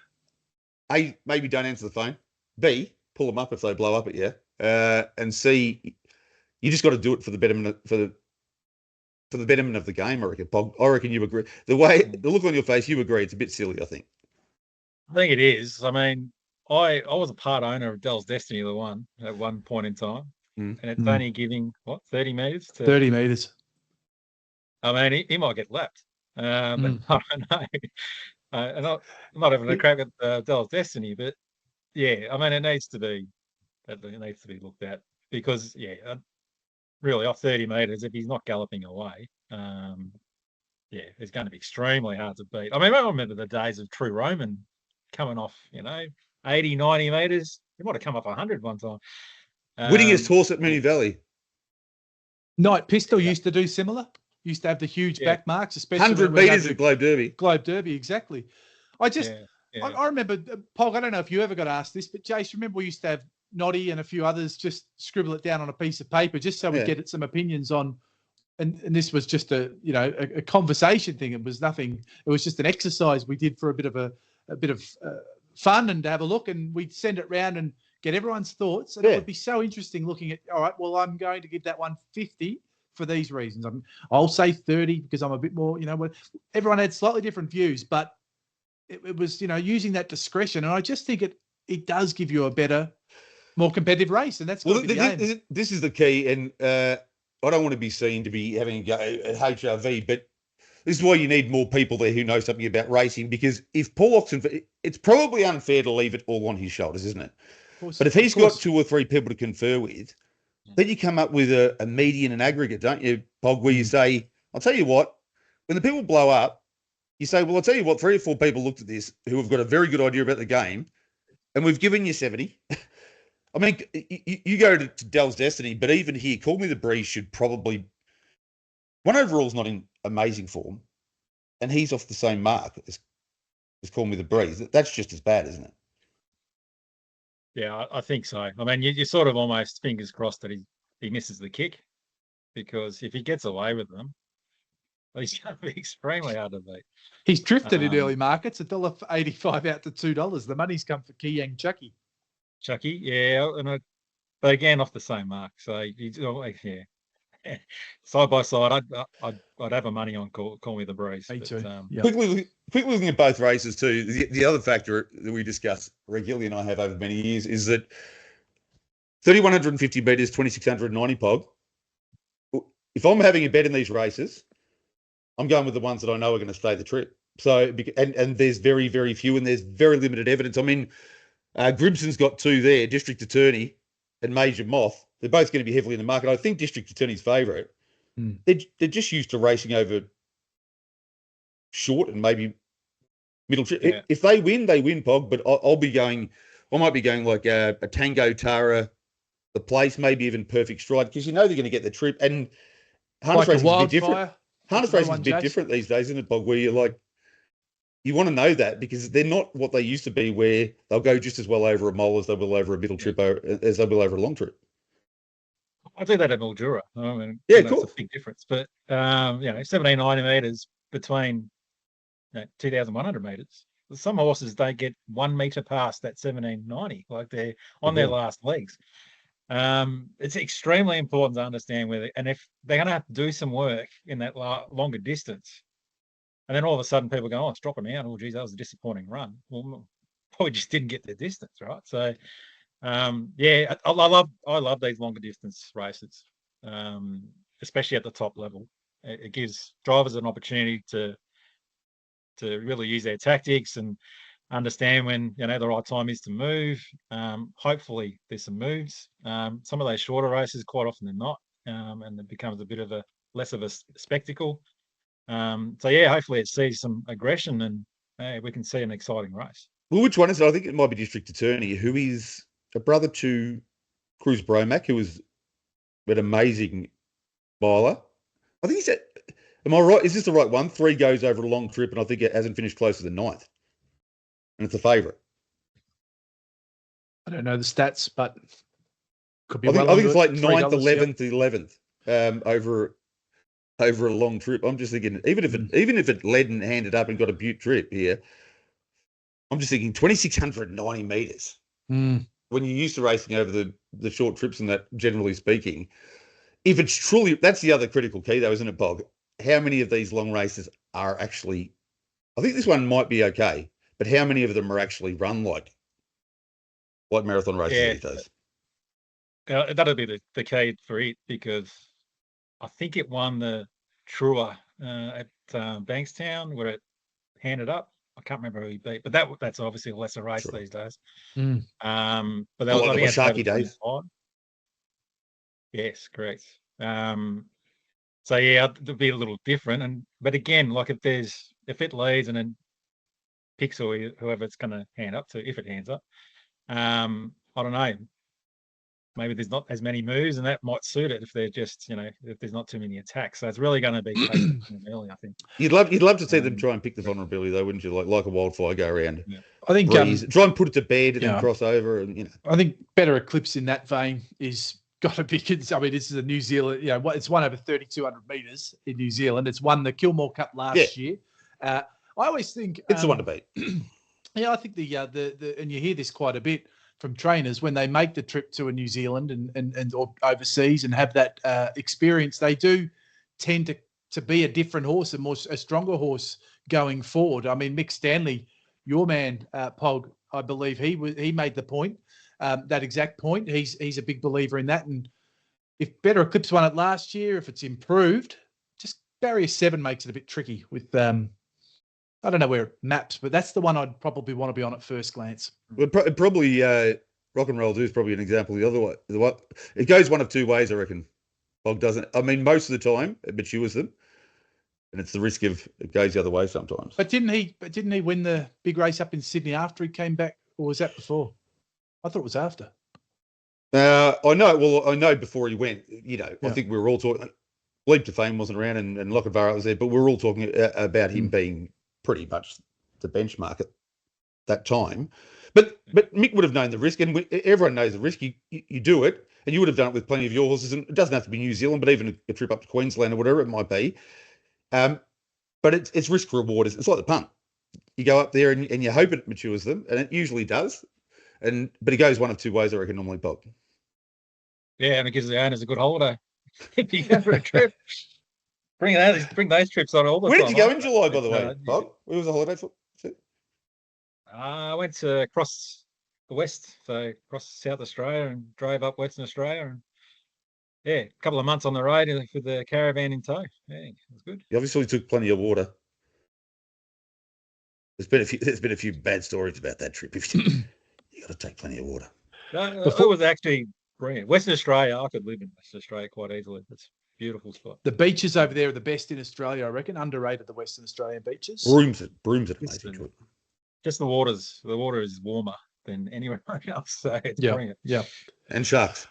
Speaker 2: A, maybe don't answer the phone. B, pull them up if they blow up at you. And C, you just got to do it for the betterment for the betterment of the game, I reckon. Pog, I reckon you agree. The look on your face, you agree. It's a bit silly, I think.
Speaker 3: I think it is. I mean, I was a part owner of Dell's Destiny, the one at one point in time, and it's only giving 30 metres?
Speaker 1: 30 metres.
Speaker 3: I mean, he might get lapped, but I don't know. I'm not having a crack at Dell's Destiny, but yeah, I mean, it needs to be looked at because really off 30 metres, if he's not galloping away, it's going to be extremely hard to beat. I mean, I remember the days of True Roman coming off, 80, 90 metres. He might have come off 100 one time.
Speaker 2: Winningest horse at Moonee Valley.
Speaker 1: Night Pistol used to do similar. Used to have the huge back marks, especially
Speaker 2: 100 metres at Globe Derby.
Speaker 1: Globe Derby, exactly. I remember, Pog, I don't know if you ever got asked this, but Jace, remember we used to have Noddy and a few others just scribble it down on a piece of paper just so we get some opinions on. And this was just a conversation thing. It was nothing. It was just an exercise we did for a bit of fun and to have a look, and we'd send it round and get everyone's thoughts. And it would be so interesting looking at, all right, well, I'm going to give that one 50 for these reasons. I'll say 30 because I'm a bit more, everyone had slightly different views, but it was, using that discretion. And I just think it does give you a better, more competitive race. And that's
Speaker 2: this is the key. And I don't want to be seen to be having a go at HRV, but this is why you need more people there who know something about racing, because if Paul Oxenford, it's probably unfair to leave it all on his shoulders, isn't it? But if he's got 2 or 3 people to confer with, then you come up with a median and aggregate, don't you, Pog, where you say, I'll tell you what, when the people blow up, you say, well, I'll tell you what, 3 or 4 people looked at this who have got a very good idea about the game, and we've given you 70. I mean, you go to Dell's Destiny, but even here, Call Me the Breeze should probably... One Overall's not in amazing form, and he's off the same mark as Call Me the Breeze. That's just as bad, isn't it?
Speaker 3: Yeah, I think so. I mean, you're sort of almost fingers crossed that he misses the kick, because if he gets away with them, he's going to be extremely hard to beat.
Speaker 1: He's drifted in early markets, $1.85 out to $2. The money's come for Kiyang Chucky.
Speaker 3: Chucky, yeah, but again off the same mark. So yeah, side by side, I'd have a money on Call Me the Breeze.
Speaker 1: Me too.
Speaker 2: Yep. Quickly looking at both races too. The other factor that we discuss regularly and I have over many years is that 3,150 metres, 2,690 Pog. If I'm having a bet in these races, I'm going with the ones that I know are going to stay the trip. So, and there's very, very few, and there's very limited evidence. I mean, Grimson's got two there, District Attorney and Major Moth. They're both going to be heavily in the market. I think District Attorney's favourite. They're just used to racing over short and maybe middle trip. Yeah. If they win, Pog. But I might be going like a Tango Tara, the place, maybe even Perfect Stride, because you know they're going to get the trip. And harness racing is a bit different. Harness racing is a bit different these days, isn't it, Pog? Where you're like, you want to know that because they're not what they used to be, where they'll go just as well over a mole as they will over a middle trip, as they will over a long trip.
Speaker 3: I do that at Mildura. I mean,
Speaker 2: yeah, cool.
Speaker 3: That's a big difference. But 1790 metres between 2,100 metres. Some horses don't get 1 metre past that 1790, like they're on their last legs. It's extremely important to understand and if they're going to have to do some work in that longer distance, and then all of a sudden people go, "Oh, it's dropping out. Oh, geez, that was a disappointing run." Well, probably just didn't get the distance, right? So, I love these longer distance races, especially at the top level. It gives drivers an opportunity to really use their tactics and understand when the right time is to move. Hopefully there's some moves. Some of those shorter races, quite often they're not, and it becomes a bit of a less of a spectacle. Hopefully it sees some aggression and we can see an exciting race.
Speaker 2: Well, which one is it? I think it might be District Attorney, who is a brother to Cruz Bromack, who was an amazing miler. I think he said, am I right? Is this the right one? 3 goes over a long trip, and I think it hasn't finished closer than 9th. And it's a favourite.
Speaker 1: I don't know the stats, but could be.
Speaker 2: I think it's like 9th, 11th, 11th over a long trip. I'm just thinking, even if it led and handed up and got a butte trip here, I'm just thinking 2,690 metres. When you're used to racing over the short trips and that, generally speaking, if it's truly, that's the other critical key though, isn't it, Pog? How many of these long races are actually, I think this one might be okay, but how many of them are actually run like marathon races these days?
Speaker 3: That'll be the key for it, because I think it won the Trua at Bankstown where it handed up. I can't remember who he beat, but that's obviously a lesser race these days. But that was
Speaker 2: like the Sharky days.
Speaker 3: Yes, correct. It'll be a little different. But again, like if it leads and then picks or whoever it's going to hand up to, if it hands up, I don't know. Maybe there's not as many moves, and that might suit it if they're just, if there's not too many attacks. So it's really going to be early, I think.
Speaker 2: You'd love to see them try and pick the vulnerability, though, wouldn't you? Like a wildfire go around.
Speaker 1: Yeah. I think
Speaker 2: try and put it to bed and then cross over, and
Speaker 1: I think Better Eclipse in that vein is got to be. I mean, this is a New Zealand. It's won over 3,200 metres in New Zealand. It's won the Kilmore Cup last year. I always think
Speaker 2: it's the one to beat.
Speaker 1: I think the and you hear this quite a bit from trainers when they make the trip to a New Zealand and or overseas and have that experience, they do tend to be a different horse and a stronger horse going forward. I mean, Mick Stanley, your man, Pog, I believe he made the point, that exact point. He's a big believer in that. And if Better Eclipse won it last year, if it's improved, just barrier 7 makes it a bit tricky with I don't know where it maps, but that's the one I'd probably want to be on at first glance.
Speaker 2: Well, probably Rock and Roll 2 is probably an example. The other way, it goes one of 2 ways, I reckon. Pog doesn't. I mean, most of the time it matures them, and it's the risk of it goes the other way sometimes.
Speaker 1: But didn't he win the big race up in Sydney after he came back, or was that before? I thought it was after.
Speaker 2: I know. Well, I know before he went,
Speaker 1: Yeah.
Speaker 2: I think we were all talking. Leap to Fame wasn't around, and Lochinvar was there, but we were all talking about him being pretty much the benchmark at that time. But Mick would have known the risk, and everyone knows the risk. You do it, and you would have done it with plenty of your horses. And it doesn't have to be New Zealand, but even a trip up to Queensland or whatever it might be. But it's risk reward. It's like the punt. You go up there and you hope it matures them, and it usually does. But it goes one of two ways, I reckon, normally, Bob.
Speaker 3: Yeah, and it gives the owners a good holiday. If you go for a trip, bring those trips on all the time.
Speaker 2: Where did you go in July, by the way, Bob? Where was the holiday for?
Speaker 3: I went across the west, so across South Australia, and drove up Western Australia, and a couple of months on the road with the caravan in tow. Yeah, it was good.
Speaker 2: You obviously took plenty of water. There's been a few bad stories about that trip. You got to take plenty of water.
Speaker 3: No, it was actually brilliant. Western Australia, I could live in Western Australia quite easily. It's a beautiful spot.
Speaker 1: The beaches over there are the best in Australia, I reckon. Underrated, the Western Australian beaches.
Speaker 2: Brooms it, amazing.
Speaker 3: Just the water is warmer than anywhere else. So it's brilliant.
Speaker 1: Yeah.
Speaker 2: And sharks.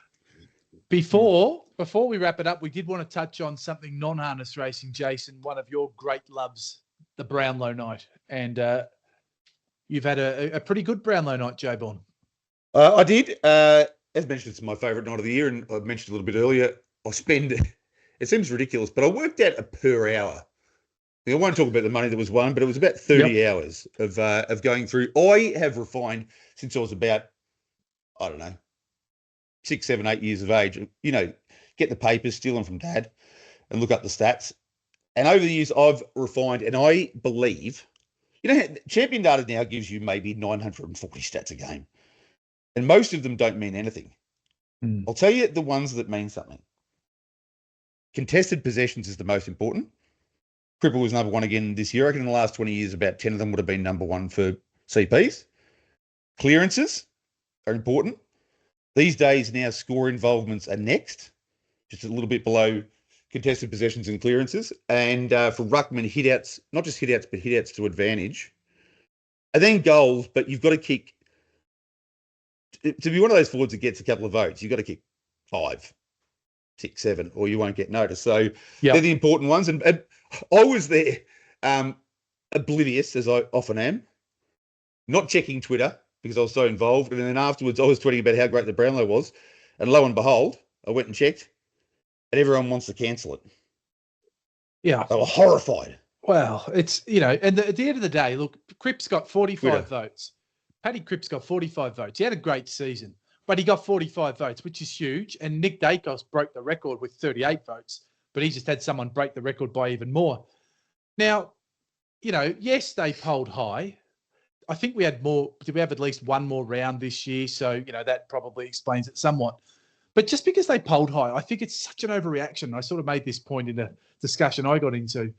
Speaker 1: Before we wrap it up, we did want to touch on something non-harness racing, Jason, one of your great loves, the Brownlow night. And you've had a pretty good Brownlow night, Joe Bourne.
Speaker 2: I did. As mentioned, it's my favourite night of the year, and I mentioned a little bit earlier, it seems ridiculous, but I worked out a per hour. I won't talk about the money that was won, but it was about 30 hours of going through. I have refined since I was about, I don't know, 6, 7, 8 years of age. Get the papers, steal them from Dad, and look up the stats. And over the years, I've refined, and I believe, Champion Data now gives you maybe 940 stats a game. And most of them don't mean anything. I'll tell you the ones that mean something. Contested possessions is the most important. Cripple was number one again this year. I reckon in the last 20 years, about 10 of them would have been number one for CPs. Clearances are important. These days now, score involvements are next, just a little bit below contested possessions and clearances. And for ruckman, hit-outs, not just hit-outs, but hit-outs to advantage. And then goals, but you've got to kick. To be one of those forwards that gets a couple of votes, you've got to kick 5, 6, 7, or you won't get noticed. So they're the important ones. And I was there oblivious, as I often am, not checking Twitter because I was so involved. And then afterwards, I was tweeting about how great the Brownlow was. And lo and behold, I went and checked, and everyone wants to cancel it.
Speaker 1: Yeah.
Speaker 2: They were horrified.
Speaker 1: Well, it's, and at the end of the day, look, Cripps got 45 votes. Paddy Cripps got 45 votes. He had a great season, but he got 45 votes, which is huge. And Nick Dacos broke the record with 38 votes, but he just had someone break the record by even more. Now, yes, they polled high. I think we had more. Did we have at least one more round this year? So, that probably explains it somewhat. But just because they polled high, I think it's such an overreaction. I sort of made this point in a discussion I got into.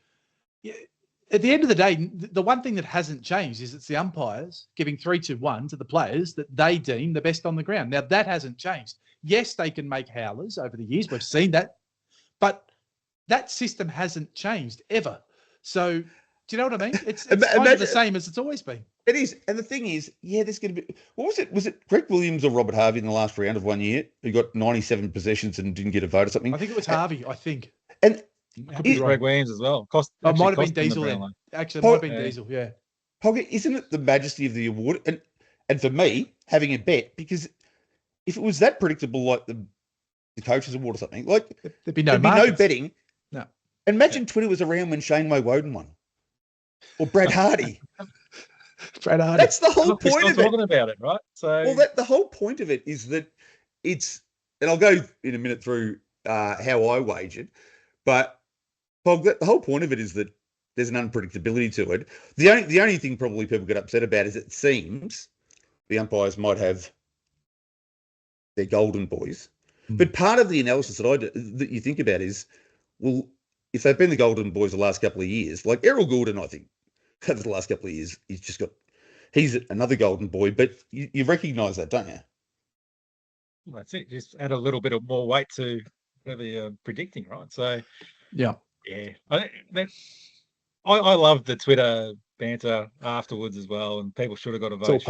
Speaker 1: At the end of the day, the one thing that hasn't changed is it's the umpires giving 3-2-1 to the players that they deem the best on the ground. Now, that hasn't changed. Yes, they can make howlers over the years. We've seen that. But that system hasn't changed ever. So, do you know what I mean? It's kind of the same as it's always been.
Speaker 2: It is. And the thing is, there's going to be... What was it? Was it Greg Williams or Robert Harvey in the last round of 1 year who got 97 possessions and didn't get a vote or something?
Speaker 1: I think it was Harvey, I think.
Speaker 2: And...
Speaker 3: Greg Williams as well.
Speaker 1: It might have been Diesel then. Actually, it might have been Diesel, yeah.
Speaker 2: Pogga, isn't it the majesty of the award? And for me, having a bet, because if it was that predictable like the coaches award or something, like
Speaker 1: there'd be no
Speaker 2: betting.
Speaker 1: No.
Speaker 2: Imagine Twitter was around when Shane Woden won. Or Brad Hardy.
Speaker 1: Brad Hardy.
Speaker 2: That's the whole point of it.
Speaker 3: Talking about it, right? So
Speaker 2: the whole point of it is that it's, and I'll go in a minute through how I wagered, but the whole point of it is that there's an unpredictability to it. The only thing probably people get upset about is it seems the umpires might have their golden boys. But part of the analysis that you think about is, well, if they've been the golden boys the last couple of years, like Errol Gordon, I think, over the last couple of years, he's another golden boy, but you recognise that, don't you?
Speaker 3: Well, that's it. Just add a little bit of more weight to whatever you're predicting, right? So,
Speaker 1: yeah.
Speaker 3: I love the Twitter banter afterwards as well, and people should have got a vote.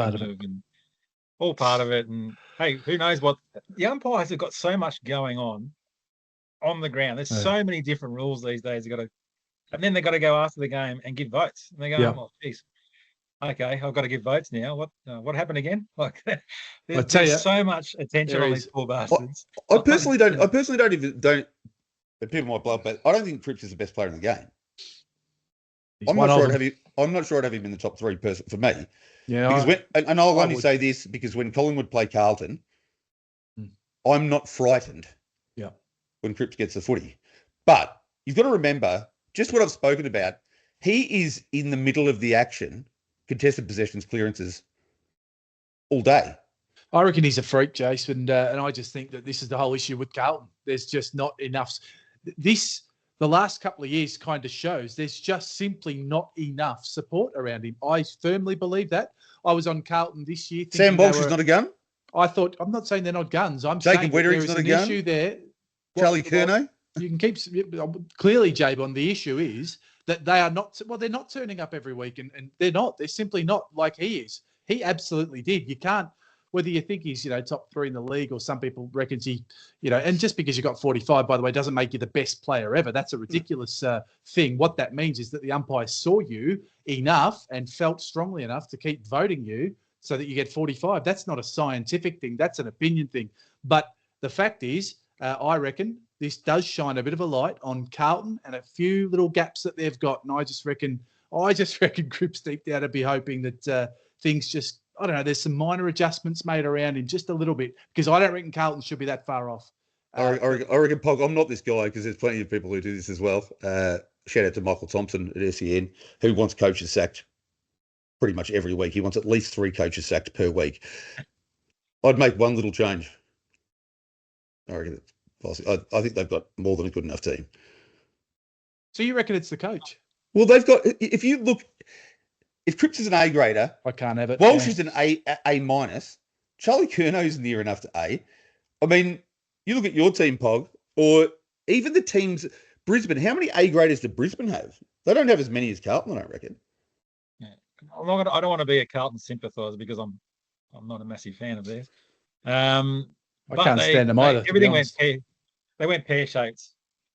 Speaker 3: all part of it. And hey, who knows what the umpires have got so much going on the ground. There's so many different rules these days. And then they've got to go after the game and give votes. And they go, oh, geez, okay, I've got to give votes now. What happened again? Like, there's so much attention on these poor bastards.
Speaker 2: I personally don't. People might blow up, but I don't think Cripps is the best player in the game. I'm not sure I'd have him in the top 3 person for me.
Speaker 1: Yeah,
Speaker 2: because I'll only say this because when Collingwood play Carlton, I'm not frightened.
Speaker 1: Yeah,
Speaker 2: when Cripps gets the footy, but you've got to remember just what I've spoken about. He is in the middle of the action, contested possessions, clearances, all day.
Speaker 1: I reckon he's a freak, Jason, and I just think that this is the whole issue with Carlton. There's just not enough. The last couple of years kind of shows there's just simply not enough support around him. I firmly believe that. I was on Carlton this year.
Speaker 2: Sam Walsh is not a gun?
Speaker 1: I'm not saying they're not guns. I'm
Speaker 2: Jacob
Speaker 1: saying
Speaker 2: Weathering's not a gun?
Speaker 1: Issue there.
Speaker 2: Charlie Curnow?
Speaker 1: You can keep... Clearly, Jabon, the issue is that they are not... Well, they're not turning up every week, and they're not. They're simply not like he is. He absolutely did. You can't... Whether you think he's, top 3 in the league or some people reckon he, and just because you got 45, by the way, doesn't make you the best player ever. That's a ridiculous thing. What that means is that the umpires saw you enough and felt strongly enough to keep voting you so that you get 45. That's not a scientific thing. That's an opinion thing. But the fact is, I reckon this does shine a bit of a light on Carlton and a few little gaps that they've got. And I just reckon Cripps deep down to be hoping that things just, I don't know, there's some minor adjustments made around him just a little bit because I don't reckon Carlton should be that far off.
Speaker 2: I reckon, Pog, I'm not this guy because there's plenty of people who do this as well. Shout out to Michael Thompson at SEN who wants coaches sacked pretty much every week. He wants at least 3 coaches sacked per week. I'd make one little change. I reckon it's possible. I think they've got more than a good enough team.
Speaker 1: So you reckon it's the coach?
Speaker 2: Well, they've got, if you look... If Cripps is an A grader,
Speaker 1: I can't have it.
Speaker 2: Walsh is an A minus. Charlie Curnow is near enough to A. I mean, you look at your team, Pog, or even the teams. Brisbane. How many A graders do Brisbane have? They don't have as many as Carlton, I reckon.
Speaker 3: Yeah. I don't want to be a Carlton sympathiser because I'm not a massive fan of theirs.
Speaker 1: I can't stand them either.
Speaker 3: Everything went they went pear shaped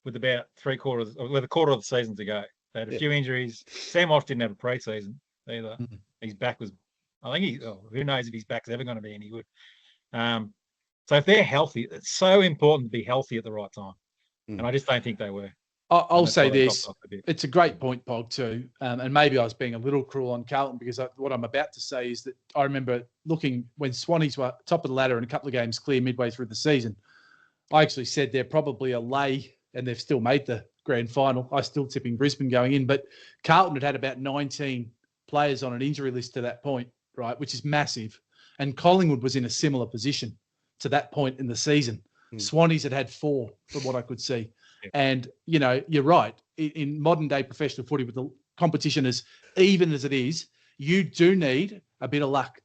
Speaker 3: with about a quarter of the season to go. They had a few injuries. Sam Walsh didn't have a pre-season either. Mm-hmm. His back was, who knows if his back's ever going to be any good. So if they're healthy, it's so important to be healthy at the right time. And I just don't think they were.
Speaker 1: I'll say this. It's a great point, Pog, too. And maybe I was being a little cruel on Carlton because what I'm about to say is that I remember looking when Swannies were top of the ladder and a couple of games clear midway through the season. I actually said they're probably a lay and they've still made the grand final. I still tipping Brisbane going in, but Carlton had about 19 players on an injury list to that point, right, which is massive. And Collingwood was in a similar position to that point in the season. Swannies had 4 from what I could see. Yeah. And, you're right. In modern day professional footy with the competition as even as it is, you do need a bit of luck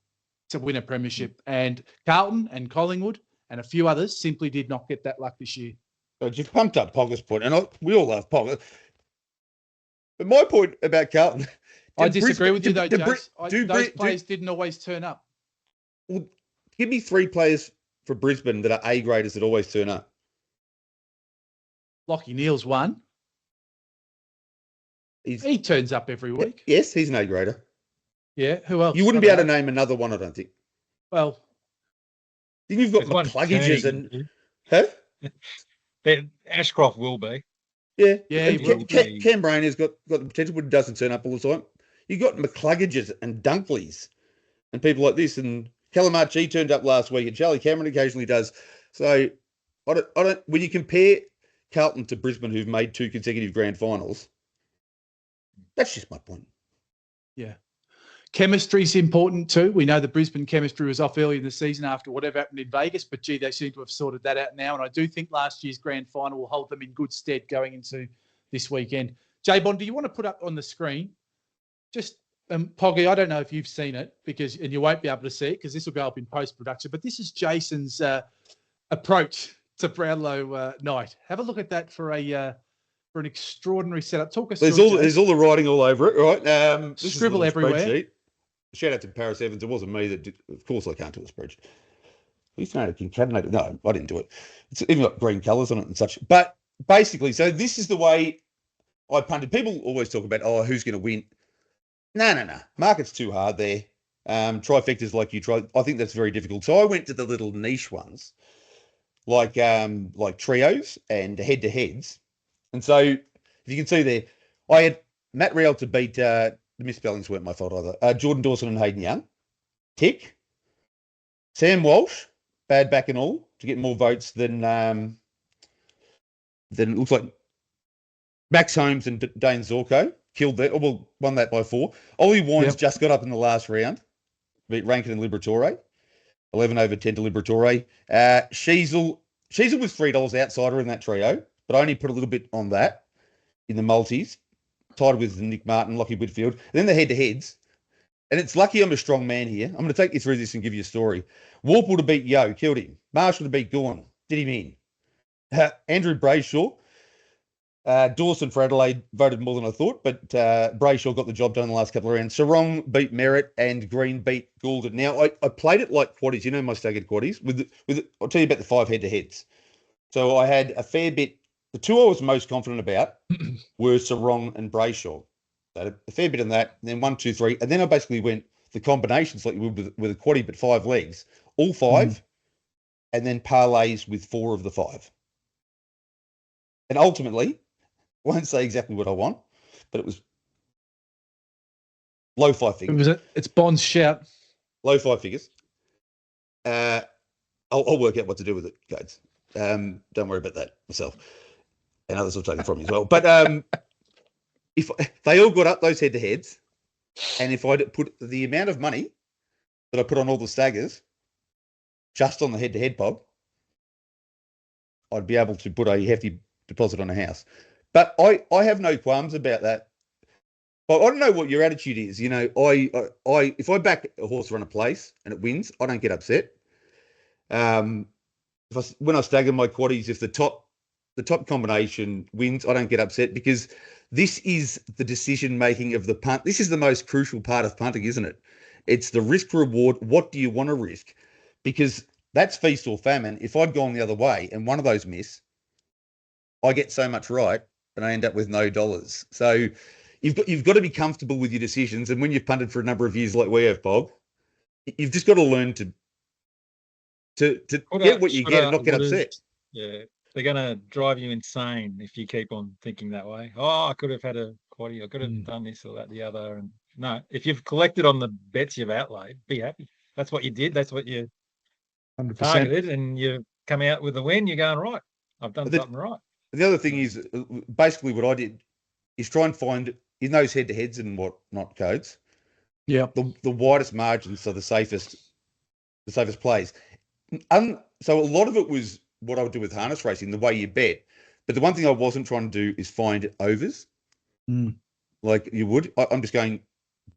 Speaker 1: to win a premiership. And Carlton and Collingwood and a few others simply did not get that luck this year.
Speaker 2: You've pumped up Pogga's point, and we all love Pogga. But my point about Carlton...
Speaker 1: I disagree with you, though, Jace. Those players didn't always turn up.
Speaker 2: Well, give me 3 players for Brisbane that are A graders that always turn up.
Speaker 1: Lachie Neale's one. He turns up every week.
Speaker 2: Yes, he's an A grader.
Speaker 1: Yeah, who else?
Speaker 2: You wouldn't be able to name another one, I don't think.
Speaker 1: Well,
Speaker 2: then you've got McCluggages and... Huh?
Speaker 3: Ashcroft will be.
Speaker 2: Yeah.
Speaker 3: He
Speaker 2: Cam Brain has got the potential, but he doesn't turn up all the time. You got McCluggages and Dunkleys and people like this, and Calamarchi turned up last week, and Charlie Cameron occasionally does. So I don't. When you compare Carlton to Brisbane, who've made 2 consecutive grand finals, that's just my point.
Speaker 1: Yeah, chemistry is important too. We know the Brisbane chemistry was off early in the season after whatever happened in Vegas, but gee, they seem to have sorted that out now. And I do think last year's grand final will hold them in good stead going into this weekend. J-Bond, do you want to put up on the screen? Just, Poggy, I don't know if you've seen it and you won't be able to see it because this will go up in post-production, but this is Jason's approach to Brownlow night. Have a look at that for an extraordinary setup. Talk us through
Speaker 2: There's all the writing all over it, right?
Speaker 1: Scribble everywhere.
Speaker 2: shout out to Paris Evans. It wasn't me that did. Of course, I can't do a spreadsheet. We used to know how to concatenate it. No, I didn't do it. It's even got green colours on it and such. But basically, so this is the way I punted. People always talk about, oh, who's going to win? No. Market's too hard there. Trifectas like you try. I think that's very difficult. So I went to the little niche ones, like trios and head-to-heads. And so if you can see there, I had Matt Real to beat, the misspellings weren't my fault either, Jordan Dawson and Hayden Young. Tick. Sam Walsh, bad back and all, to get more votes than it looks like Max Holmes and Dane Zorko. Killed that. Well, won that by 4. Ollie Wines just got up in the last round. Beat Rankin and Liberatore. 11 over 10 to Liberatore. Sheasel was $3 outsider in that trio, but I only put a little bit on that in the multis. Tied with Nick Martin, Lockie Whitfield. And then the head-to-heads. And it's lucky I'm a strong man here. I'm going to take you through this and give you a story. Warple to beat Yo, killed him. Marshall to beat Gorn, did him in. Andrew Brayshaw. Dawson for Adelaide voted more than I thought, but Brayshaw got the job done in the last couple of rounds. Sarong beat Merritt and Green beat Goulden. Now, I played it like quaddies. You know my staggered quaddies? I'll tell you about the 5 head-to-heads. So I had a fair bit. The 2 I was most confident about were Sarong and Brayshaw. So I had a fair bit on that, and then 1, 2, 3. And then I basically went the combinations like you would with a quaddie, but 5 legs. All 5, and then parlays with 4 of the 5. And ultimately, I won't say exactly what I want, but it was low 5 figures.
Speaker 1: It's Bond's shout.
Speaker 2: Low 5 figures. I'll work out what to do with it, Codes. Don't worry about that myself. And others will take it from me as well. But if they all got up those head-to-heads, and if I'd put the amount of money that I put on all the staggers just on the head-to-head Pog, I'd be able to put a hefty deposit on a house. But I have no qualms about that. But I don't know what your attitude is. You know, if I back a horse run a place and it wins, I don't get upset. When I stagger my quaddies, if the top combination wins, I don't get upset, because this is the decision making of the punt. This is the most crucial part of punting, isn't it? It's the risk reward. What do you want to risk? Because that's feast or famine. If I'd gone the other way and one of those miss, I get so much right and I end up with no dollars. So you've got to be comfortable with your decisions. And when you've punted for a number of years like we have, Bob, you've just got to learn to get what you get and not get upset.
Speaker 3: Yeah, they're going to drive you insane if you keep on thinking that way. Oh, I could have had a quaddie. I could have done this or that, the other. And no, if you've collected on the bets you've outlaid, be happy. That's what you did. That's what you
Speaker 1: 100%.
Speaker 3: targeted, and you come out with a win. You're going, right, I've done something right.
Speaker 2: The other thing is, basically what I did is try and find in those head-to-heads and whatnot, Codes.
Speaker 1: Yeah.
Speaker 2: The widest margins are the safest plays. So a lot of it was what I would do with harness racing, the way you bet. But the one thing I wasn't trying to do is find overs, like you would. I'm just going,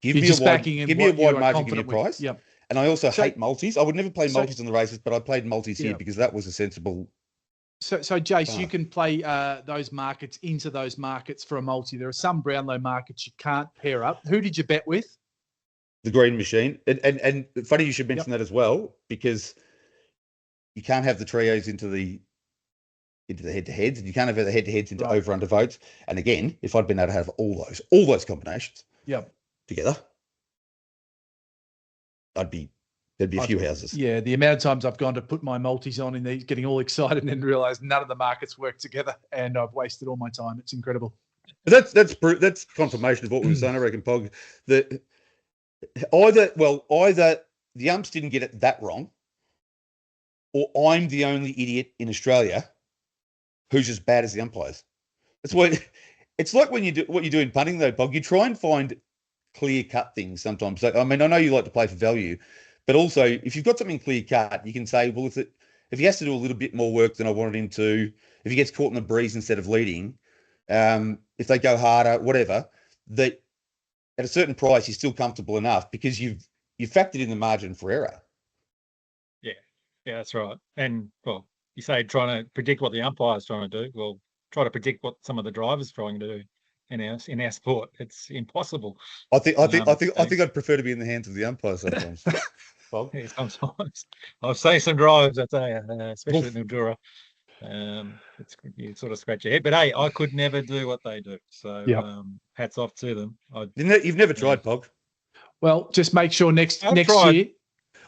Speaker 2: give me a wide margin, give me a price.
Speaker 1: Yep.
Speaker 2: And I also hate multis. I would never play multis on the races, but I played multis here because that was a sensible.
Speaker 1: So Jace, you can play those markets into those markets for a multi. There are some Brownlow markets you can't pair up. Who did you bet with?
Speaker 2: The Green Machine. And funny you should mention that as well, because you can't have the trios into the head-to-heads, and you can't have the head-to-heads into over-under votes. And again, if I'd been able to have all those combinations together, there'd be a few houses. Yeah,
Speaker 1: the amount of times I've gone to put my multis on in these, getting all excited, and then realised none of the markets work together, and I've wasted all my time. It's incredible.
Speaker 2: That's confirmation of what we were saying, I reckon, Pog. That either the umps didn't get it that wrong, or I'm the only idiot in Australia who's as bad as the umpires. That's why it's like when you do what you do in punting, though, Pog. You try and find clear-cut things sometimes. So, I mean, I know you like to play for value, but also if you've got something clear-cut, you can say, well, if he has to do a little bit more work than I wanted him to, if he gets caught in the breeze instead of leading, if they go harder, whatever, that at a certain price you're still comfortable enough because you've factored in the margin for error.
Speaker 3: Yeah, that's right. And, well, you say trying to predict what the umpire's trying to do. Well, try to predict what some of the drivers trying to do. in our sport. It's impossible.
Speaker 2: I think I'd prefer to be in the hands of the umpire sometimes.
Speaker 3: Yeah, sometimes I've seen some drives, I tell you, especially at Mildura. You sort of scratch your head, but hey, I could never do what they do. So hats off to them.
Speaker 2: You've never tried, Pog.
Speaker 1: Well, just make sure next year,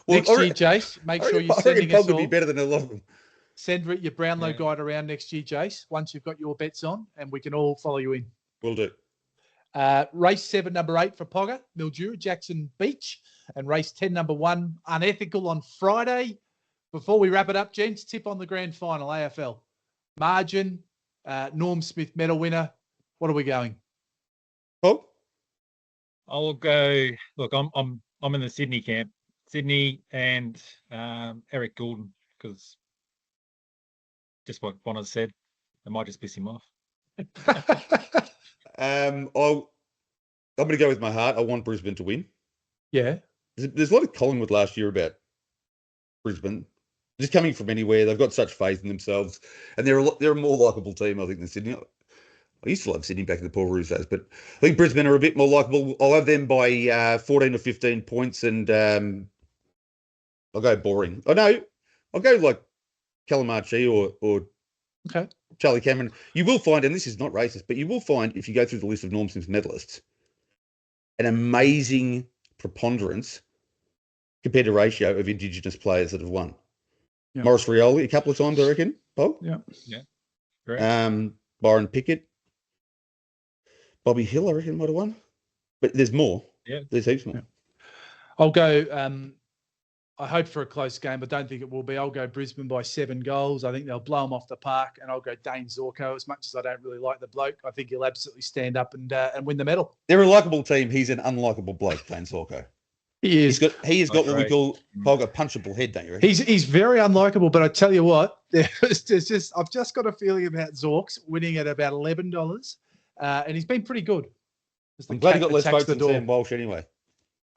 Speaker 1: Jace, make sure you're sending us all.
Speaker 2: Pog would be better than a lot of them.
Speaker 1: Send your Brownlow guide around next year, Jace, once you've got your bets on, and we can all follow you in.
Speaker 2: Will do.
Speaker 1: Race 7, number 8 for Pogga, Mildura, Jackson Beach, and race 10, number 1, Unethical on Friday. Before we wrap it up, gents, tip on the grand final, AFL. Margin, Norm Smith medal winner. What are we going?
Speaker 2: Pog?
Speaker 3: I'll go. Look, I'm in the Sydney camp. Sydney and Eric Goulden, because just what Bonner said, it might just piss him off.
Speaker 2: I'm going to go with my heart. I want Brisbane to win.
Speaker 1: Yeah.
Speaker 2: There's a lot of Collingwood last year about Brisbane. Just coming from anywhere, they've got such faith in themselves, and they're a more likeable team, I think, than Sydney. I used to love Sydney back in the Paul Roos days, but I think Brisbane are a bit more likeable. I'll have them by 14 or 15 points, and I'll go boring. I'll go like Calamarchi or Charlie Cameron. You will find, and this is not racist, but you will find, if you go through the list of Norm Smith medalists, an amazing preponderance compared to ratio of Indigenous players that have won. Yeah. Morris Rioli a couple of times, I reckon. Bob?
Speaker 3: Yeah. Great.
Speaker 2: Byron Pickett. Bobby Hill, I reckon, might have won. But there's more.
Speaker 3: Yeah.
Speaker 2: There's heaps more.
Speaker 1: Yeah. I'll go, I hope for a close game, but don't think it will be. I'll go Brisbane by 7 goals. I think they'll blow them off the park, and I'll go Dane Zorko. As much as I don't really like the bloke, I think he'll absolutely stand up and win the medal.
Speaker 2: They're a likeable team. He's an unlikable bloke, Dane Zorko.
Speaker 1: He is.
Speaker 2: He has got what we call Pog a punchable head, don't you reckon?
Speaker 1: He's very unlikable, but I tell you what, I've just got a feeling about Zorks winning at about $11, and he's been pretty good.
Speaker 2: I'm glad he got less votes than Sam Walsh anyway.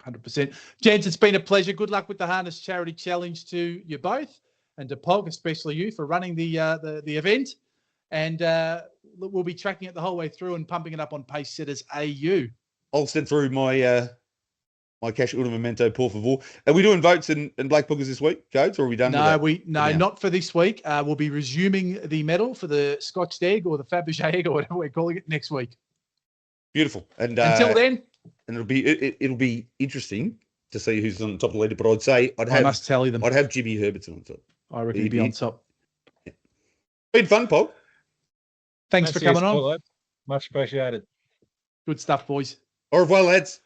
Speaker 1: 100%. Gents, it's been a pleasure. Good luck with the Harness Charity Challenge to you both, and to Pog, especially you, for running the event. And we'll be tracking it the whole way through and pumping it up on Pace Setters AU.
Speaker 2: I'll send through my my cash order memento, por favor. Are we doing votes and black bookers this week, Codes, or are we done?
Speaker 1: Not for this week. We'll be resuming the medal for the Scotched egg or the Fabergé egg or whatever we're calling it next week.
Speaker 2: Beautiful. And
Speaker 1: until then,
Speaker 2: and it'll be interesting to see who's on top of the leader. But I'd say I must
Speaker 1: tally them.
Speaker 2: I'd have Jimmy Herbertson on top.
Speaker 1: I reckon he'd be on top.
Speaker 2: Yeah. Been fun, Pog.
Speaker 1: Thanks for coming on.
Speaker 3: Much appreciated.
Speaker 1: Good stuff, boys.
Speaker 2: Au revoir, lads.